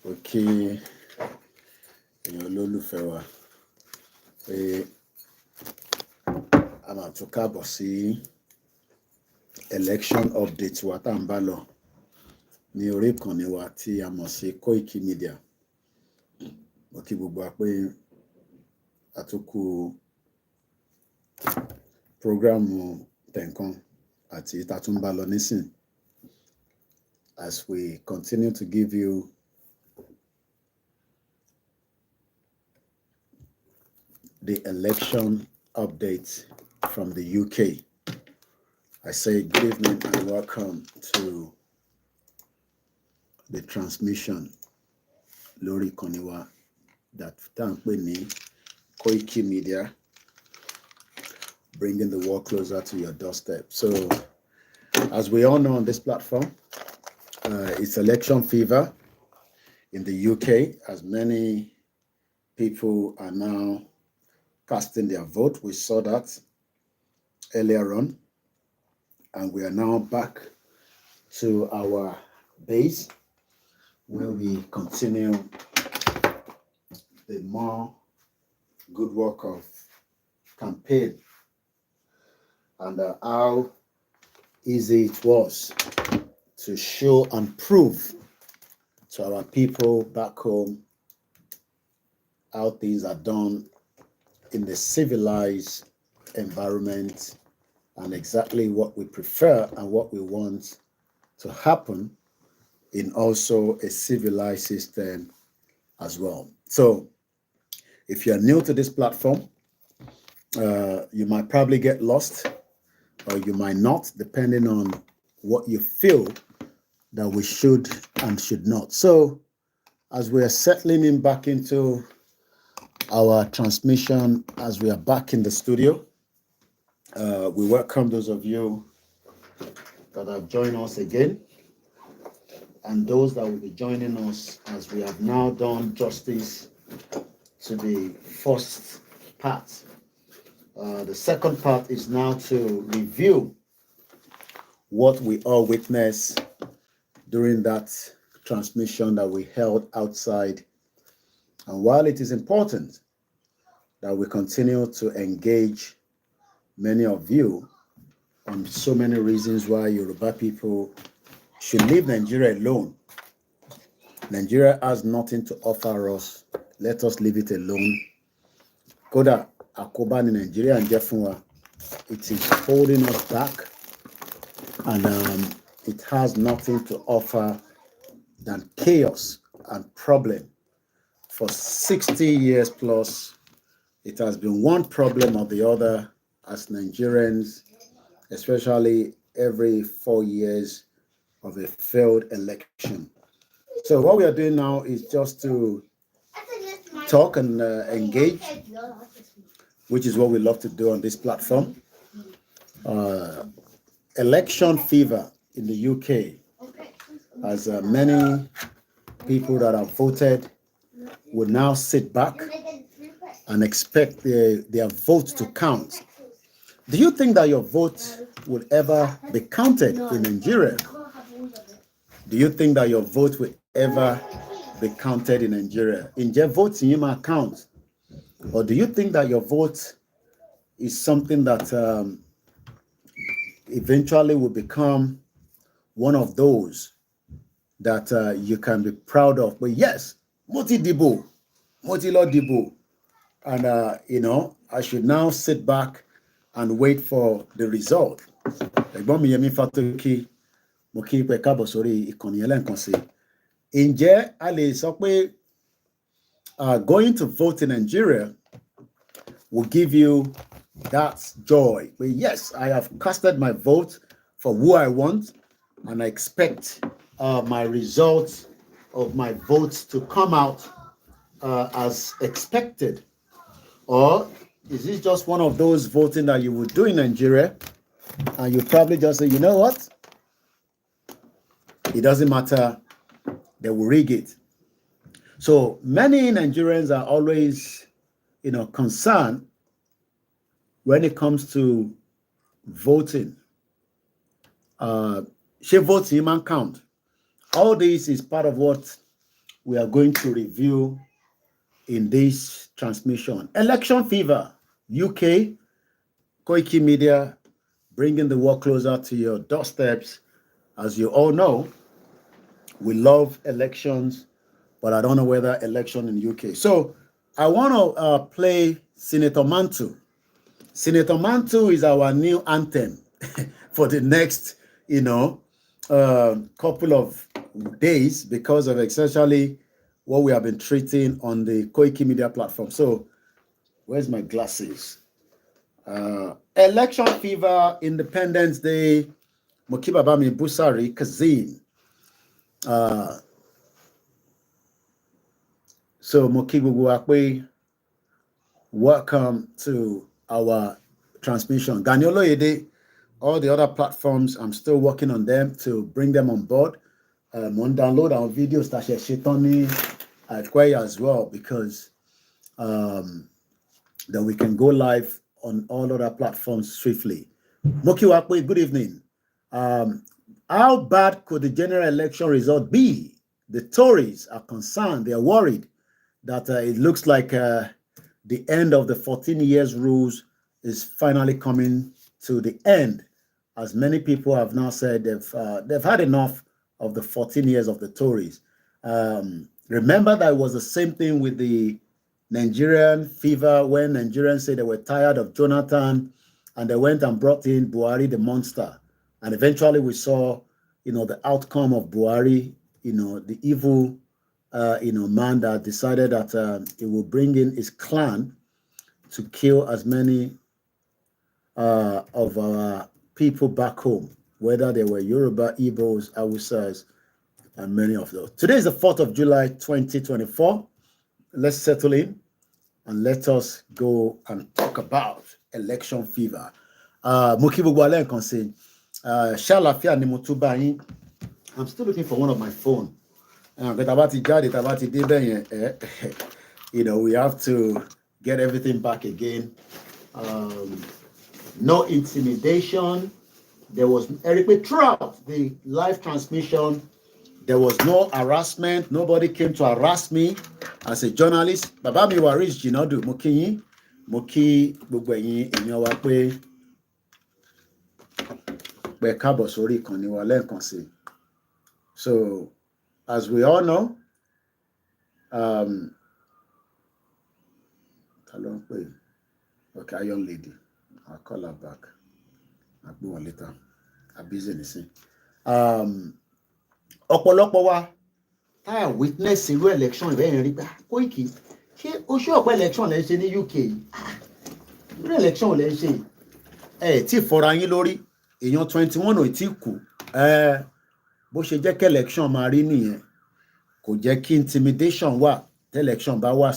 Okay, èèyàn olólùfẹ́ wa pé a máa tún káàbọ̀ sí election update wa tá à ń bá lọ ní orí ìkànnì wa tí a mọ̀ sí Koikimedia. Mo kí gbogbo wa pé àtúnkù prógrámù tẹ̀ǹkan àti ìtàtúnbá lọ nísìn as we continue to give you the election update from the UK. I say good evening and welcome to the transmission lórí ìkànnì wa that tá à ń pè ní Koikimedia, bringing the world closer to your doorstep. So, as we all know on this platform, it's election fever in the UK, as many people are now casting their vote. We saw that earlier on, and we are now back to our base where we continue the more good work of campaign and how easy it was to show and prove to our people back home how things are done in the civilized environment and exactly what we prefer and what we want to happen in also a civilized system as well. So if you're new to this platform, you might probably get lost or you might not, depending on what you feel that we should and should not. So as we are settling in back into our transmission, as we are back in the studio, we welcome those of you that have joined us again and those that will be joining us as we have now done justice to the first part. The second part is now to review what we all witnessed during that transmission that we held outside. And while it is important that we continue to engage many of you on so many reasons why Yoruba people should leave Nigeria alone. Nigeria has nothing to offer us. Let us leave it alone. Koda àkóbá ní Nigeria ń jẹ́ fún wa. It is holding us back, and it has nothing to offer than chaos and problem. For 60 years plus, it has been one problem or the other as Nigerians, especially every 4 years of a failed election. So what we are doing now is just to talk and engage, which is what we love to do on this platform. Election fever in the UK, as many people that have voted will now sit back and expect their vote to count. Do you think that your vote will ever be counted in Nigeria? Do you think that your vote will ever be counted in Nigeria? Ǹjẹ́ vote yín máa count? Or do you think that your vote is something that eventually will become one of those that you can be proud of? But yes, mo ti dìbò, mo ti lọ dìbò, and I should now sit back and wait for the result. Ẹ̀gbọ́n mi Yẹmí Fátókí, mo kí pé káàbọ̀ sórí ìkànnì ẹlẹ́ǹkan sí. Ǹjẹ́ a lè sọ pé going to vote in Nigeria will give you that joy? But yes, I have casted my vote for who I want, and I expect my results of my votes to come out as expected. Or is this just one of those voting that you would do in Nigeria and you probably just say, you know what? It doesn't matter, they will rig it. So many Nigerians are always, concerned when it comes to voting. She votes human count. All this is part of what we are going to review in this transmission. Election fever, UK, Koikimedia, bringing the war closer to your doorsteps. As you all know, we love elections, but I don't know whether election in UK. So I want to play Senator Mantu. Senator Mantu is our new anthem for the next, couple of days because of essentially what we have been treating on the Koikimedia platform. So where's my glasses? Election fever, Independence Day, Mokibabami Busari, Kazin. So Mokibuguakwe, welcome to our transmission. Daniolo Yede, all the other platforms, I'm still working on them to bring them on board. On download our videos that Shetoni as well, because that we can go live on all other platforms swiftly. Mokiwakwe, good evening. How bad could the general election result be? The Tories are concerned. They are worried that it looks like the end of the 14 years rules is finally coming to the end. As many people have now said, they've had enough of the 14 years of the Tories. Remember that it was the same thing with the Nigerian fever when Nigerians said they were tired of Jonathan and they went and brought in Buhari, the monster. And eventually we saw, the outcome of Buhari, the evil, man that decided that he will bring in his clan to kill as many of our people back home, whether they were Yoruba, Igbos, Hausas, and many of those. Today is the 4th of July, 2024. Let's settle in and let us go and talk about election fever. Mukibu Gwale can say, Shalafia ni mutuba. I'm still looking for one of my phone. We have to get everything back again. No intimidation. There was throughout the live transmission. There was no harassment. Nobody came to harass me as a journalist. Baba mi wa rich Jinadu Moki gbogbo ẹ̀yin èèyàn wa pé káàbọ̀ sórí ìkànnì wa lẹ́ẹ̀kan sí. So as we all know, okay, young lady, I'll call her back. I'll go on later. I'm busy listening. Ọ̀pọ̀lọpọ̀ wa tá witness irú election ìbẹ̀yẹn rí gbà Koiki ṣé oṣù ọ̀pọ̀ election lẹ́ ṣe ní UK irú election lẹ́ ṣe tí fọ́ra yín lórí èèyàn 21 ò tí kù bó ṣe jẹ́ kí election máa rí nìyẹn kò jẹ́ kí intimidation wà tí election bá wà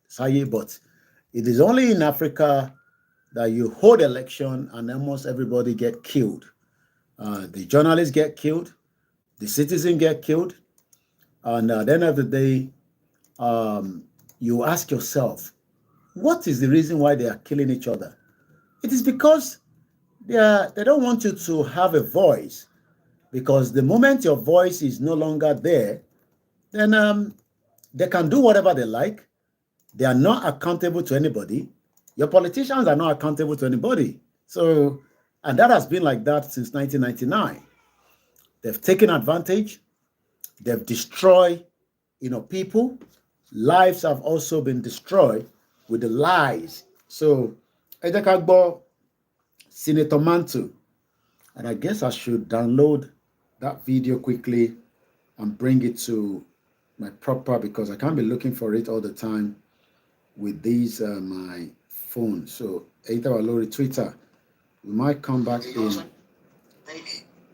sáyé, but it is only in Africa that you hold election and almost everybody get killed. The journalists get killed, the citizens get killed, and at the end of the day, you ask yourself, what is the reason why they are killing each other? It is because they don't want you to have a voice, because the moment your voice is no longer there, then they can do whatever they like. They are not accountable to anybody. Your politicians are not accountable to anybody. So, and that has been like that since 1999. They've taken advantage. They've destroyed, people. Lives have also been destroyed with the lies. So, Edekagbo, Senator Mantu, and I guess I should download that video quickly and bring it to my proper, because I can't be looking for it all the time with these my phone. So, Edekagbo Twitter, we might come back in.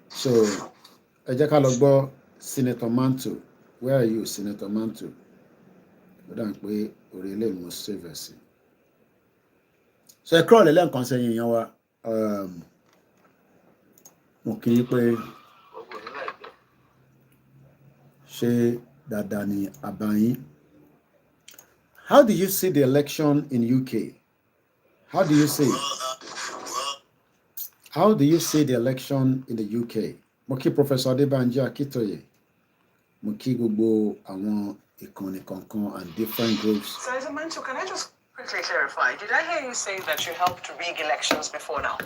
So, Edekagbo, Senator Mantu, where are you, Senator Mantu? So, I crawl the land concerning your okay, Dadani Abayi. How do you see the election in UK? How do you see it? How do you see the election in the UK? Moki Professor Adebanji Akitoye. Mukigobo, àwọn ìkànnì kankan and different groups. So, as a mentor, can I just quickly clarify? Did I hear you say that you helped rig elections before now?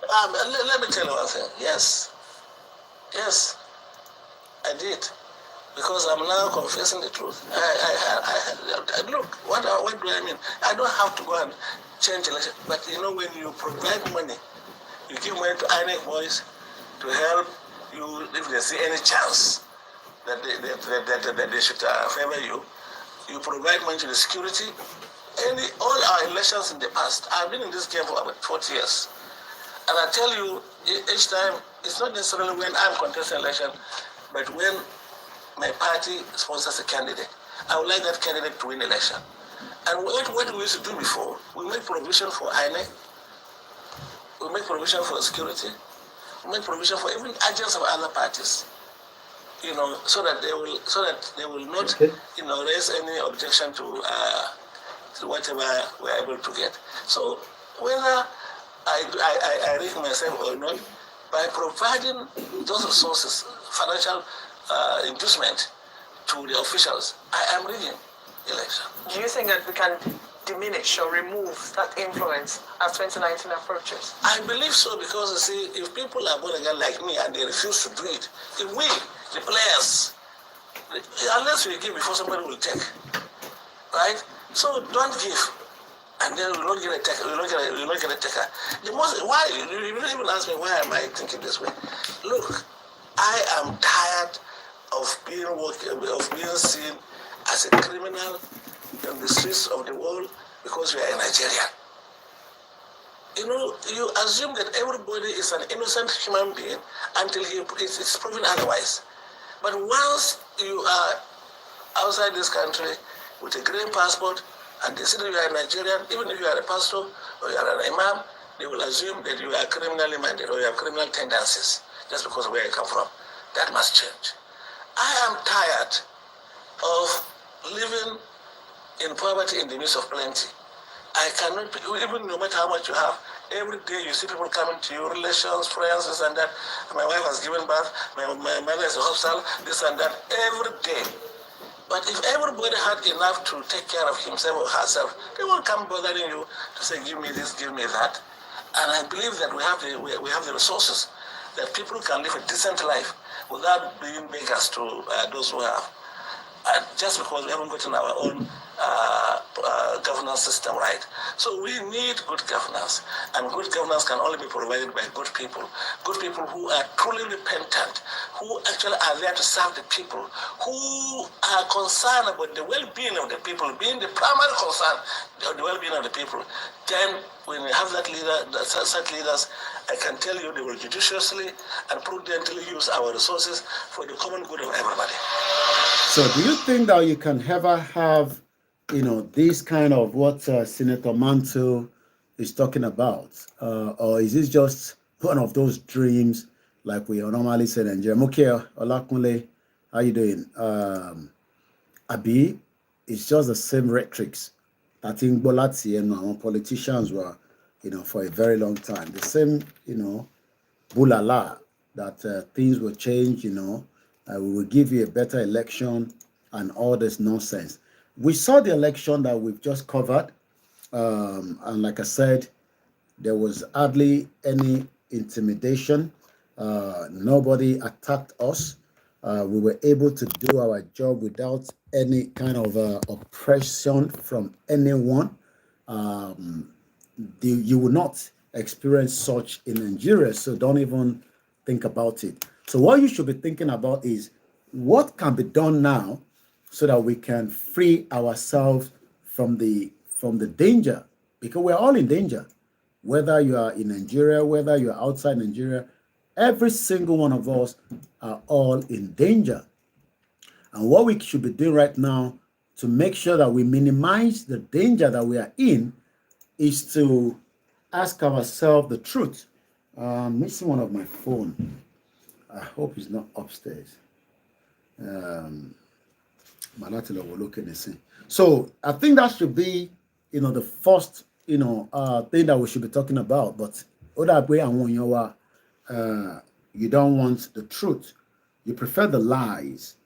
Let me tell you one thing. Yes, I did. Because I'm now confessing the truth. Look, what do I mean? I don't have to go and change election. But you know, when you provide money, you give money to any boys to help you if they see any chance that they should favor you. You provide money to the security. All our elections in the past, I've been in this game for about 40 years. And I tell you, each time, it's not necessarily when I'm contesting election, but when my party sponsors a candidate, I would like that candidate to win election. And what we used to do before, we make provision for INEC, we make provision for security, we make provision for even agents of other parties, you know, so that they will not, you know, raise any objection to whatever we're able to get. So whether I reach myself or not, by providing those resources, financial inducement to the officials, I am rigging election. Do you think that we can diminish or remove that influence as 2019 approaches? I believe so, because you see, if people are born again like me and they refuse to do it, if we, the players, unless we give before somebody will take, right? So don't give, and then we will not get a taker. We will not get a taker. Why? You even ask me, why am I thinking this way? Look, I am tired of being seen as a criminal in the streets of the world because we are a Nigerian. You know, you assume that everybody is an innocent human being until it's proven otherwise. But once you are outside this country with a green passport and they see that you are a Nigerian, even if you are a pastor or you are an imam, they will assume that you are criminally minded or you have criminal tendencies just because of where you come from. That must change. I am tired of living in poverty in the midst of plenty. I cannot, even no matter how much you have, every day you see people coming to you, relations, friends, this and that. My wife has given birth, my mother is in hospital, this and that, every day. But if everybody had enough to take care of himself or herself, they won't come bothering you to say, give me this, give me that. And I believe that we have the resources that people can live a decent life without being beggars to those who have. Just because we haven't gotten our own governance system right. So we need good governance, and good governance can only be provided by good people who are truly repentant, who actually are there to serve the people, who are concerned about the well-being of the people, being the primary concern of the well-being of the people. Then when we have that such leaders, I can tell you they will judiciously and prudently use our resources for the common good of everybody. So do you think that you can ever have, you know, this kind of what Senator Manto is talking about? Or is this just one of those dreams like we normally say in Nigeria? Okay, Olakunle, how you doing? Abi, it's just the same rhetorics that in Bolati and our politicians were, you know, for a very long time. The same, you know, bulala that things will change, you know, we will give you a better election and all this nonsense. We saw the election that we've just covered, and like I said, there was hardly any intimidation. Nobody attacked us. We were able to do our job without any kind of oppression from anyone. You will not experience such in Nigeria, so don't even think about it. So what you should be thinking about is what can be done now so that we can free ourselves from the danger, because we're all in danger. Whether you are in Nigeria, whether you're outside Nigeria, every single one of us are all in danger. And what we should be doing right now to make sure that we minimize the danger that we are in is to ask ourselves the truth. I'm missing one of my phone. I hope it's not upstairs. Malatila will look at the scene. So I think that should be, you know, the first, you know, thing that we should be talking about. But other way, you don't want the truth. You prefer the lies.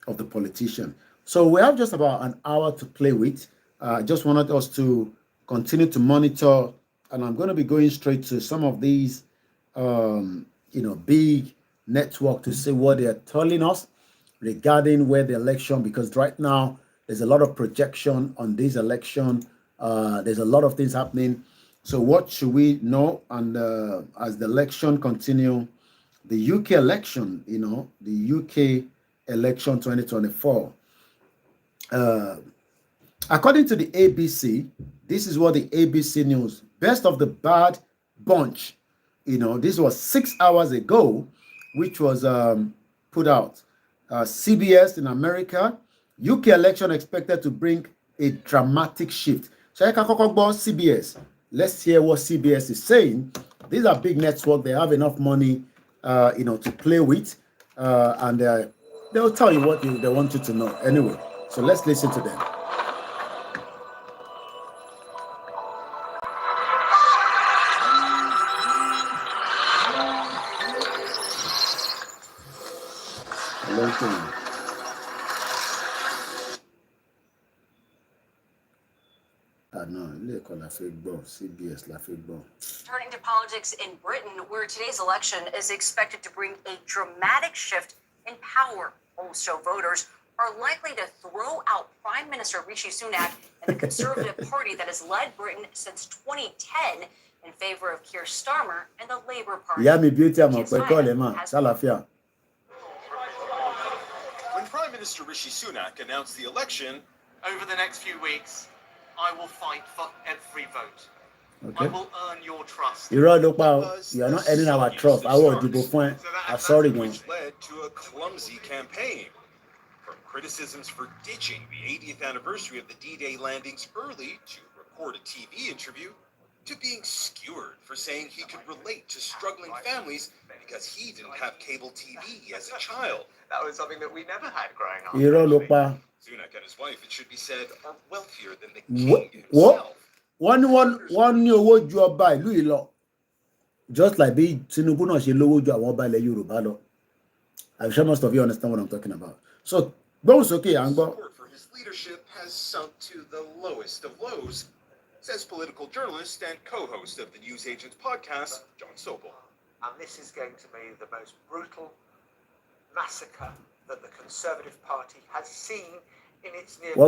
of the politician. So we have just about an hour to play with. I just wanted us to continue to monitor, and I'm going to be going straight to some of these, big network to see what they are telling us regarding where the election, because right now there's a lot of projection on this election. There's a lot of things happening. So what should we know? And as the election continue, the UK election, the UK election 2024. According to the ABC, this is what the ABC News, best of the bad bunch, this was 6 hours ago, which was put out. CBS in America, UK election expected to bring a dramatic shift. So CBS. Let's hear what CBS is saying. These are big networks. They have enough money, to play with, and they'll tell you what they want you to know. Anyway, so let's listen to them. Turning to politics in Britain, where today's election is expected to bring a dramatic shift in power. Polls show voters are likely to throw out Prime Minister Rishi Sunak and the Conservative Party that has led Britain since 2010 in favor of Keir Starmer and the Labour Party. When Prime Minister Rishi Sunak announced the election, over the next few weeks, I will fight for every vote. Okay. I will earn your trust. You are not earning our trust. I will do fine. I'm sorry, which led to a clumsy campaign. From criticisms for ditching the 80th anniversary of the D-Day landings early to record a TV interview, to being skewered for saying he could relate to struggling families because he didn't have cable TV as a child. That was something that we never had growing up. Sunak and his wife, it should be said, are wealthier than the king himself. Just like Tinubu náà ṣe lówó ju àwọn ọba ilẹ̀ Yorùbá lọ. I'm sure most of you understand what I'm talking about. So, support for his leadership has sunk to the lowest of lows, says political journalist and co-host of the News Agents podcast, John Sobel. And this is going to be the most brutal massacre that the Conservative Party has seen in its near. We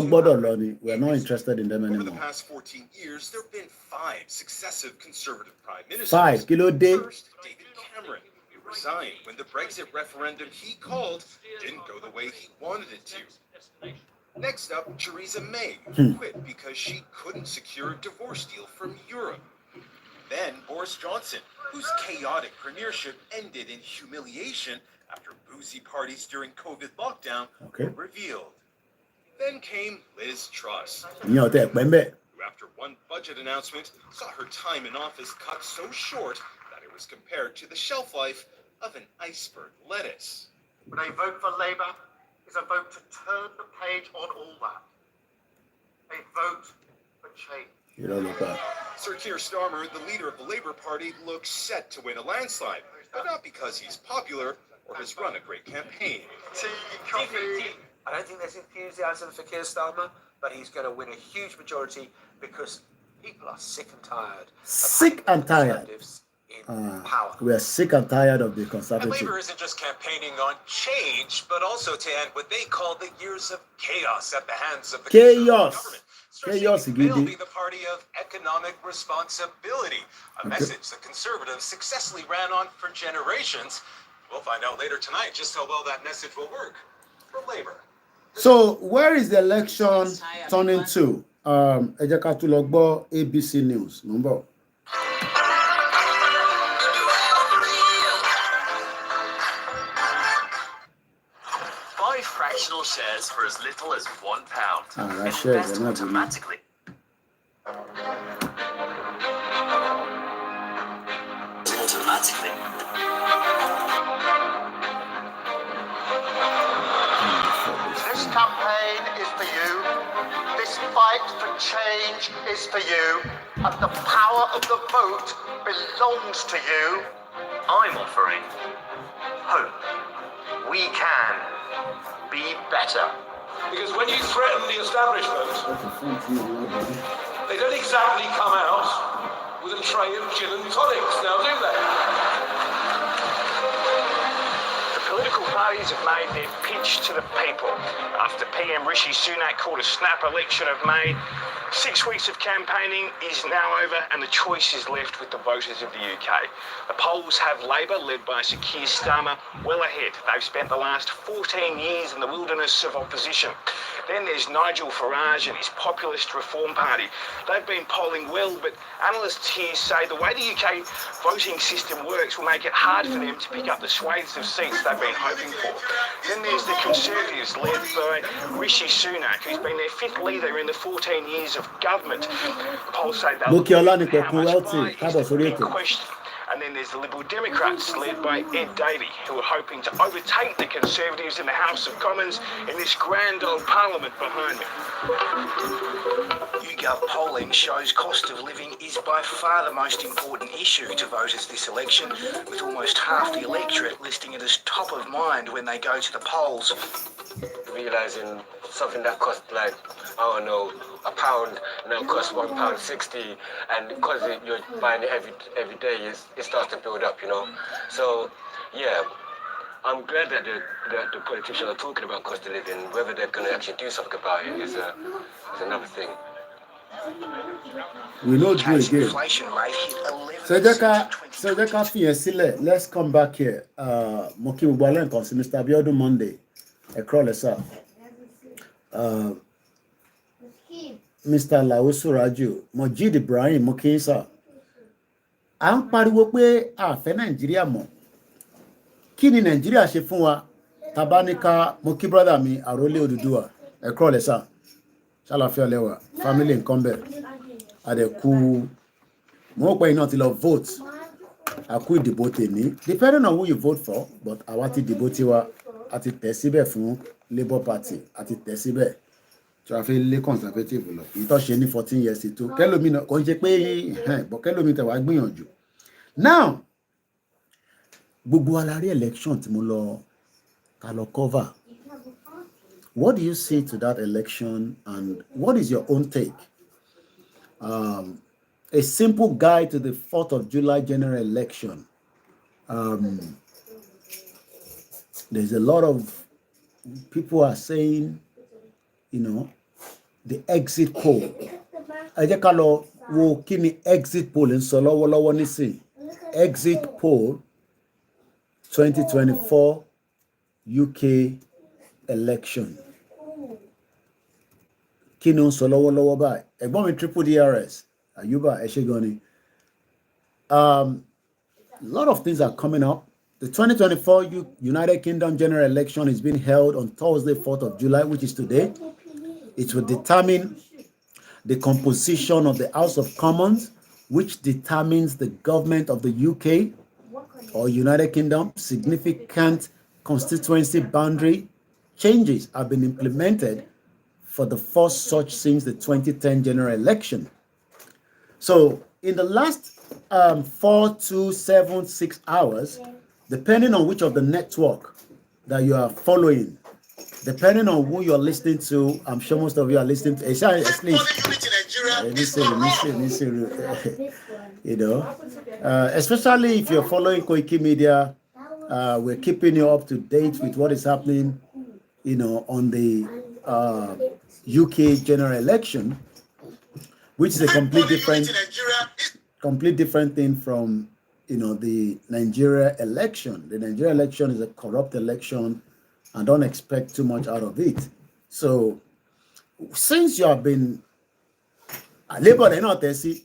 are not interested in them anymore. Over the past 14 years, there have been 5 successive Conservative prime ministers. 5 kilo day. First, David Cameron, who resigned when the Brexit referendum he called didn't go the way he wanted it to. Next up, Theresa May, who quit because she couldn't secure a divorce deal from Europe. Then Boris Johnson, whose chaotic premiership ended in humiliation after boozy parties during COVID lockdown were revealed. Then came Liz Truss, who after one budget announcement saw her time in office cut so short that it was compared to the shelf life of an iceberg lettuce. But a vote for Labour is a vote to turn the page on all that. A vote for change. Sir Keir Starmer, the leader of the Labour Party, looks set to win a landslide, but not because he's popular or has run a great campaign. Tea, coffee. I don't think there's enthusiasm for Keir Starmer, but he's going to win a huge majority because people are sick and tired. Sick and tired. Power. We are sick and tired of the Conservatives. And Labour isn't just campaigning on change, but also to end what they call the years of chaos at the hands of the chaos. Government. Chaos. They'll be the party of economic responsibility, a message the Conservatives successfully ran on for generations. We'll find out later tonight just how well that message will work for Labour. So, where is the election turning to? ABC News. Number. Buy fractional shares for as little as £1. Invest automatically. This campaign is for you. This fight for change is for you. And the power of the vote belongs to you. I'm offering hope. We can Be better. Because when you threaten the establishment, they don't exactly come out with a tray of gin and tonics, now do they? The political parties have made their pitch to the people. After PM Rishi Sunak called a snap election of May, 6 weeks of campaigning is now over and the choice is left with the voters of the UK. The polls have Labour, led by Sir Keir Starmer, well ahead. They've spent the last 14 years in the wilderness of opposition. Then there's Nigel Farage and his populist Reform Party. They've been polling well, but analysts here say the way the UK voting system works will make it hard for them to pick up the swathes of seats they've been hoping for. Then there's the Conservatives, led by Rishi Sunak, who's been their 5th leader in the 14 years of government. The polls say they'll question. And then there's the Liberal Democrats, led by Ed Davey, who are hoping to overtake the Conservatives in the House of Commons in this grand old parliament behind me. YouGov polling shows cost of living is by far the most important issue to voters this election, with almost half the electorate listing it as top of mind when they go to the polls. Realising something that costs like, I don't know, £1 now costs £1.60, and because you're buying it every day, it starts to build up, you know. So yeah, I'm glad that the politicians are talking about cost of living. Whether they're going to actually do something about it is another thing. We know do again. Inflation rate hit 11%. Let's come back here. Moki Ubalen comes Mr. Abiodun Monday. Across the Mr. Laosu Raju, Mojid Ibrahim Mokisa. À ń pariwo pé a fẹ́ Nàìjíríà mọ́. Kí ni Nàìjíríà ṣe fún wa? Tabanika Moki brother mi Arole Oduduwa. Across the sa. Ṣàlàáfíà lẹ́wà. Family nǹkan bẹ̀. Adẹ̀kú. Mo pé iná ti lọ vote. Àkú ìdìbò tèmi. Depending on who you vote for, but àwa ti dìbò tiwa. Àti tẹ̀ síbẹ̀ fún Labour Party. Àti tẹ̀ síbẹ̀. Traffic lé conservative lọ. Ìtọ́ ṣe ní 14 years tó. Kẹ́lómìnà kò ń ṣe pé but kẹ́lómìnà wá gbìyànjú. Now, gbogbo wa la rí election tí mo lọ ká lọ cover. What do you say to that election and what is your own take? A simple guide to the 4th of July general election. There's a lot of people are saying, you know, the exit poll. Ẹ jẹ́ ká lọ wo kí ni exit poll ń sọ lọ́wọ́lọ́wọ́ nísìn. Exit poll 2024 UK election. Kí ni ó ń sọ lọ́wọ́lọ́wọ́ báyìí? Ẹ̀gbọ́n mi triple DRS. Ayuba ẹ ṣé gan ni. A lot of things are coming up. The 2024 United Kingdom general election is being held on Thursday, 4th of July, which is today. It will determine the composition of the House of Commons, which determines the government of the UK or United Kingdom. Significant constituency boundary changes have been implemented for the first such since the 2010 general election. So in the last 4 to 6 hours, depending on which of the network that you are following, depending on who you're listening to, I'm sure most of you are listening to. You know, especially if you're following Koikimedia, we're keeping you up to date with what is happening, you know, on the UK general election, which is a complete different thing from, you know, the Nigeria election. The Nigeria election is a corrupt election, and don't expect too much out of it. So, since you have been Labour, they not see.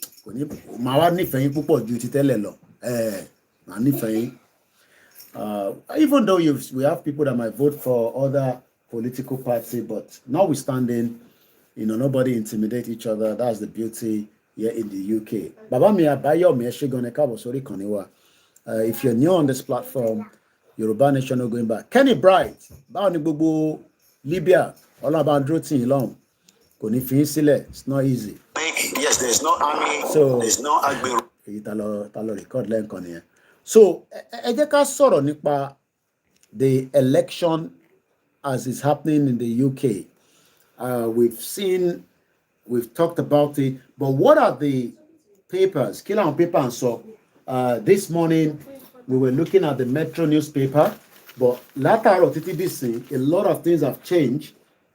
Even though we have people that might vote for other political parties, but notwithstanding, you know, nobody intimidate each other. That's the beauty here in the UK. Baba mi abayo mi gonna kabo sori kaniwa. If you're new on this platform, Yoruba Nation no going back. Kenny Bright, báwo ni gbogbo Libya, Olabandro tin long. Kò ní fi sílẹ̀. It's not easy. Yes, there's no army, so there's no agbe. Talo record lẹ́ǹkan nìyẹn. So ẹ jẹ́ ká sọ̀rọ̀ nípa the election as is happening in the UK. We've talked about it, but what are the papers? Killer on paper and so. This morning we were looking at the Metro newspaper, but later on TTBC, a lot of things have changed.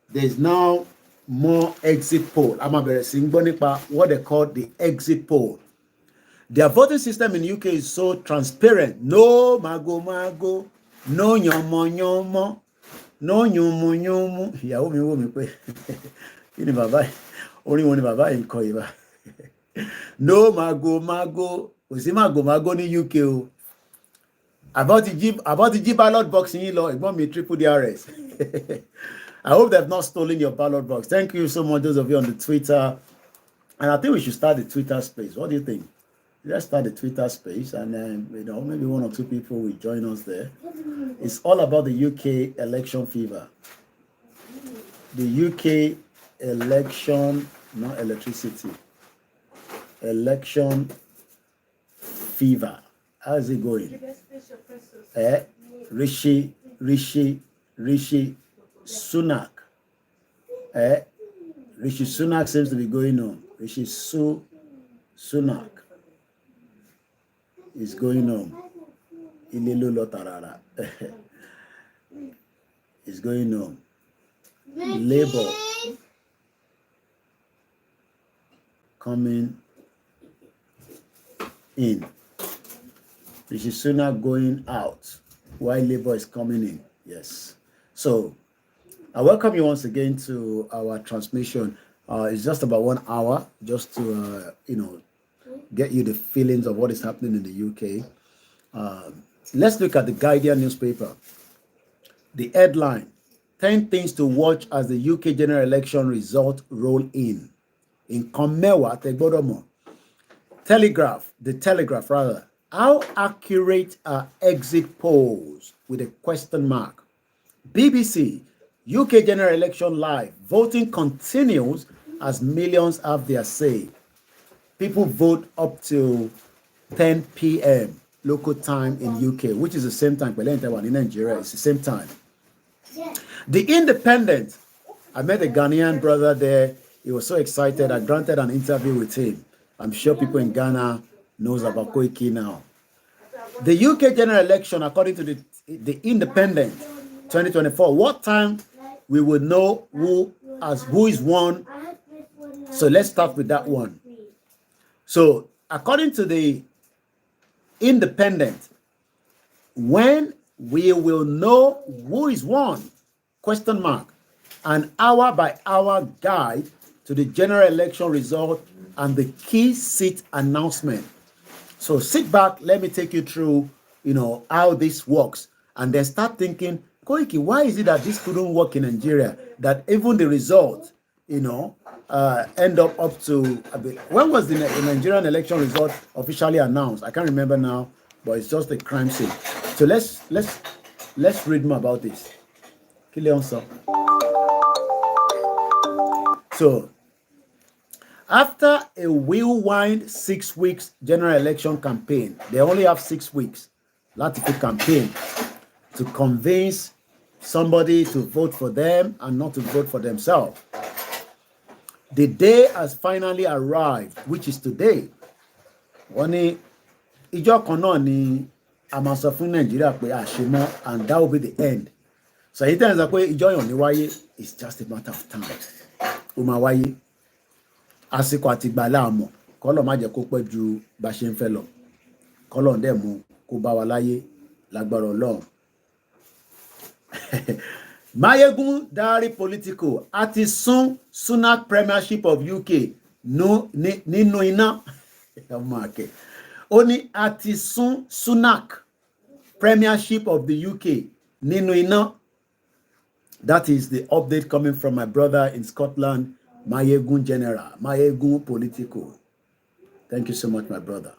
There's now more exit poll. I'm what they call the exit poll. Their voting system in the UK is so transparent. No mago, no nyomo, no nyumu. Ìyàwó mi wò mí pé kí ni bàbá yìí? Orin wo ni bàbá yìí ń kọ yìí bá? No mago, kò sí mago ní UK o. About the G ballot box in law, it won't be triple DRS. I hope they've not stolen your ballot box. Thank you so much, those of you on the Twitter. And I think we should start the Twitter space. What do you think? Let's start the Twitter space, and then maybe one or two people will join us there. It's all about the UK election fever. The UK election, not electricity. Election fever. How's it going? Rishi Sunak. Rishi Sunak seems to be going on. Rishi Sunak is going on. Is going on. Labour coming in. Rishi Sunak going out while Labour is coming in. Yes. So I welcome you once again to our transmission. It's just about 1 hour just to get you the feelings of what is happening in the UK. Let's look at the Guardian newspaper. The headline: 10 things to watch as the UK general election result roll in. In Komewa Tegbodomo. The Telegraph rather. How accurate are exit polls? With a question mark. BBC, UK general election live. Voting continues as millions have their say. People vote up to 10 p.m. local time in UK, which is the same time. In Nigeria, it's the same time. The Independent, I met a Ghanaian brother there. He was so excited. I granted an interview with him. I'm sure people in Ghana knows about Koiki now. The UK general election, according to the Independent, 2024. What time we will know who is won. So let's start with that one. So according to the Independent, when we will know who is won, question mark, an hour by hour guide to the general election result and the key seat announcement. So sit back, let me take you through, how this works, and then start thinking, Koiki, why is it that this couldn't work in Nigeria? That even the result, end up to when was the Nigerian election result officially announced? I can't remember now, but it's just a crime scene. So let's read more about this. So after a whirlwind 6 weeks general election campaign, they only have 6 weeks Latifi campaign to convince somebody to vote for them and not to vote for themselves. The day has finally arrived, which is today. Ìjọ kan náà ni a máa sọ fún Nàìjíríà pé àṣemọ́, and that will be the end. So it turns out pé ìjọ yàn ní wáyé, it's just a matter of time. Ó máa wáyé. Àsìkò àti ìgbà la mọ̀, k'Ọlọ́run má jẹ́ kó pẹ́ ju bá ṣe ń fẹ́ lọ. K'Ọlọ́run dẹ̀ mú kó bá wa láyé lágbára Ọlọ́run. Mayegun Diary Political àti Sunak Premiership of UK nínú iná. Ó ní àti Sunak Premiership of the UK nínú iná. That is the update coming from my brother in Scotland, Mayegun General, Mayegun Political. Thank you so much, my brother.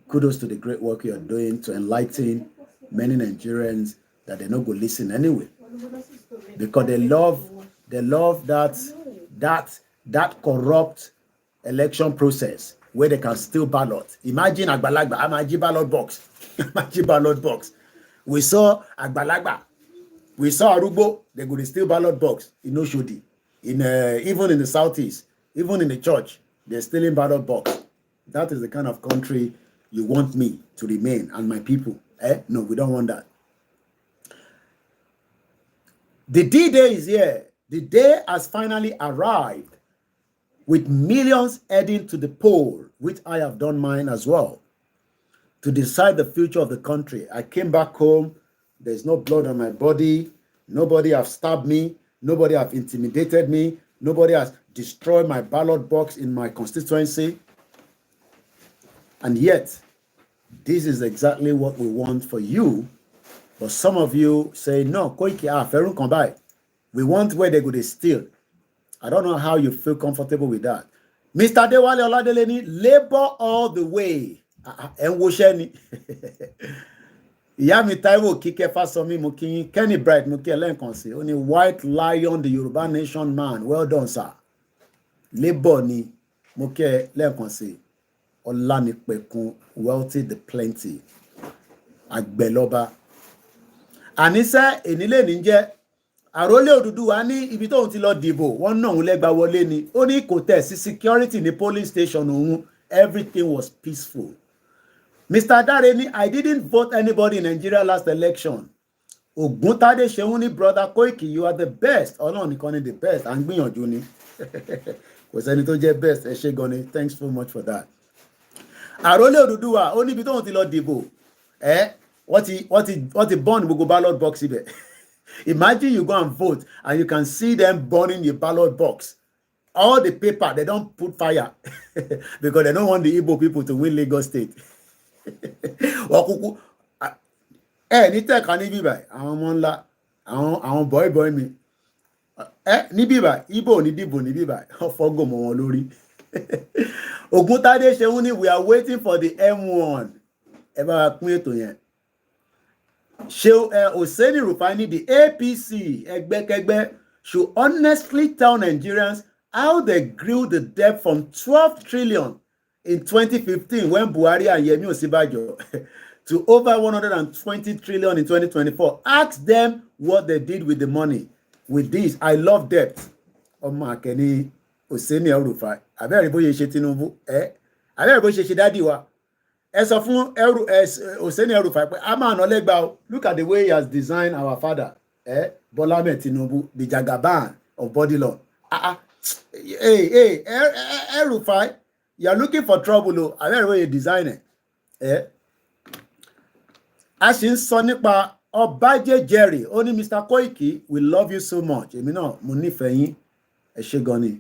Kudos to the great work you're doing to enlighten many Nigerians that they not go listen anyway, because they love that corrupt election process where they can steal ballot. Imagine Agbalagba, Amaji ballot box, Amaji ballot box. We saw Agbalagba We saw Arubo, they go to steal ballot box in Oshodi, even in the southeast, even in the church, they're stealing ballot box. That is the kind of country you want me to remain and my people. No, we don't want that. The D-Day is here. The day has finally arrived with millions heading to the poll, which I have done mine as well, to decide the future of the country. I came back home. There's no blood on my body. Nobody have stabbed me. Nobody have intimidated me. Nobody has destroyed my ballot box in my constituency. And yet, this is exactly what we want for you. But some of you say, no, Koiki, Ferun Kombai. We want where they go to steal. I don't know how you feel comfortable with that. Mr. Dewale Oladeleni, labor all the way. And Wosheni. Yami Taiwo Kike Fasomi Muki, Kenny Bright Muki Elenkonsi, only White Lion, the Yoruba Nation man. Well done, sir. Labor ni Muki Elenkonsi. Olani Pekun, wealthy the plenty. Agbeloba. Anise enile ninje Àrólé Odùduwà ní ibi tóun ti lọ dìbò wọ́n náà òun lẹ́gba wọlé ni ó ní kò tẹ̀ sí security ní polling station òun everything was peaceful. Mr. Dare ní I didn't vote anybody in Nigeria last election. Ògúntádé Ṣeun ní brother Koiki you are the best. Ọlọ́run nìkan ni the best à ń gbìyànjú ni kò sẹ́ni tó jẹ́ best ẹ ṣé gan ni thanks so much for that. Àrólé Odùduwà ó ní ibi tóun ti lọ dìbò wọ́n ti burn gbogbo ballot box ibẹ̀. Imagine you go and vote and you can see them burning your ballot box. All the paper, they don't put fire because they don't want the Igbo people to win Lagos State. Ní tẹ̀ka ní bíbà, àwọn ọmọ ńlá, àwọn boy mi. Ní bíbà, Igbo ní dìbò ní bíbà, ọ̀fọ́gò mọ́ wọn lórí. Ògúntádé Ṣeun ní we are waiting for the M1. Ẹ bá wa pín ètò yẹn. Hosseini Rufani, the APC, Egbekegbe, should honestly tell Nigerians how they grew the debt from 12 trillion in 2015 when Buhari and Yemi Osinbajo to over 120 trillion in 2024. Ask them what they did with the money. With this, I love debt. Ọmọ Akẹni Hosseini Rufani. Abẹ́rẹ́ bóyá ṣe Tinubu. Abẹ́rẹ́ bóyá ṣe dádì wa. Sọ fún Hosseini Rufani pé a máa ná lẹ́gbàá o. Look at the way he has designed our father, Bola Ahmed Tinubu, the Jagaban of body law. Hey, Rufai, you are looking for trouble o. I don't know you design it. A ṣì ń sọ nípa Ọbájé Jerry, ó ní Mr. Koiki, we love you so much. Èmi náà mo nífẹ̀ẹ́ yín, ẹ ṣé gan ni.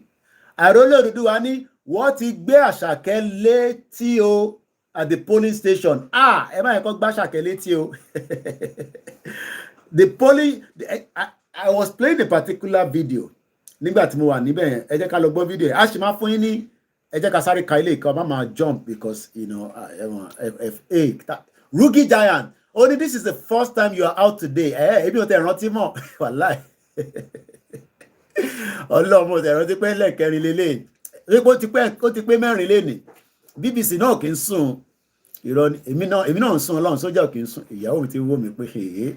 Àrólé Odùduwà ní wọ́n ti gbé Àṣàkẹ́ létí o. At the polling station. Ẹ máa kọ́ gbá Àṣàkẹ́ létí o. The polling, I was playing a particular video. Nígbà tí mo wà níbẹ̀ yẹn, ẹ jẹ́ ká lọ gbọ́ video yẹn. A ṣì máa fún yín ní, ẹ jẹ́ ká sáré ka ilé ìkan, máa jump because, you know, Rugi Giant, only this is the first time you are out today. Ebi o tẹ rántí mọ́, wàláì. Ọlọ́mọ tẹ rántí pé lẹ́ẹ̀kẹrin lélẹ̀. Ó ti pé mẹ́rin lénìí. BBC náà kì í sùn irọ́ ni èmi náà ń sùn Ọlọ́run sójà kì í sùn ìyàwó mi ti wó mi pé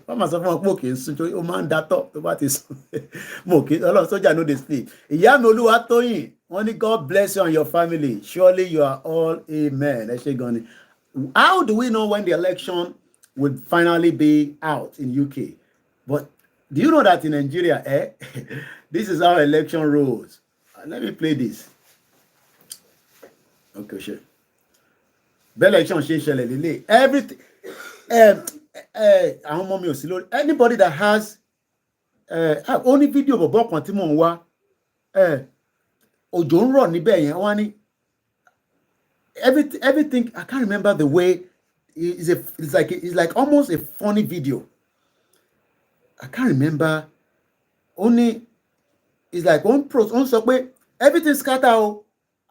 wọ́n máa sọ fún wọn pé kì í sùn torí ó máa ń datọ́ tó bá ti sùn mo kì í Ọlọ́run sójà no dey sleep. Ìyá mi Olúwatóyìn wọ́n ní God bless you and your family surely you are all amen. Ẹ ṣé gan ni. How do we know when the election would finally be out in UK? But do you know that in Nigeria this is how election rolls? Let me play this. Okay, sure. Bell election ṣe ṣẹlẹ̀ lélẹ̀. Everything. Àwọn ọmọ mi ò sí lórí. Anybody that has only video bọ̀bọ̀ kan tí mò ń wá. Òjò ń rọ̀ níbẹ̀ yẹn wọ́n ní. Everything I can't remember the way. It's like almost a funny video. I can't remember. Only it's like on sọ pé everything scatter o.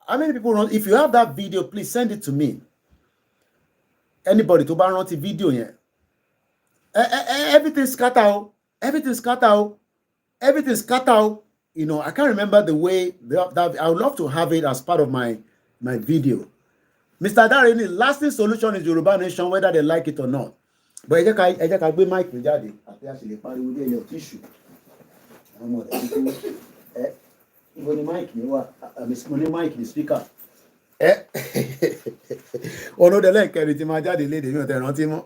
How many people run? If you have that video, please send it to me. Anybody to bá rántí video yẹn. Everything scatter. Everything scatter. Everything scatter. You know, I can't remember the way that I would love to have it as part of my video. Mr. Darini, lasting solution is Yoruba nation, whether they like it or not. But ẹ jẹ́ ká gbé mic mi jáde àti a sì lè pariwo dé ilẹ̀ tíṣù. Àwọn ọmọ rẹ̀ ní kí ẹ ibo ni mic mi wà mo ní mic ní speaker. Ọ̀nà òdẹ̀lẹ̀ kẹrin tí máa jáde léde mi ò tẹ̀ rántí mọ́.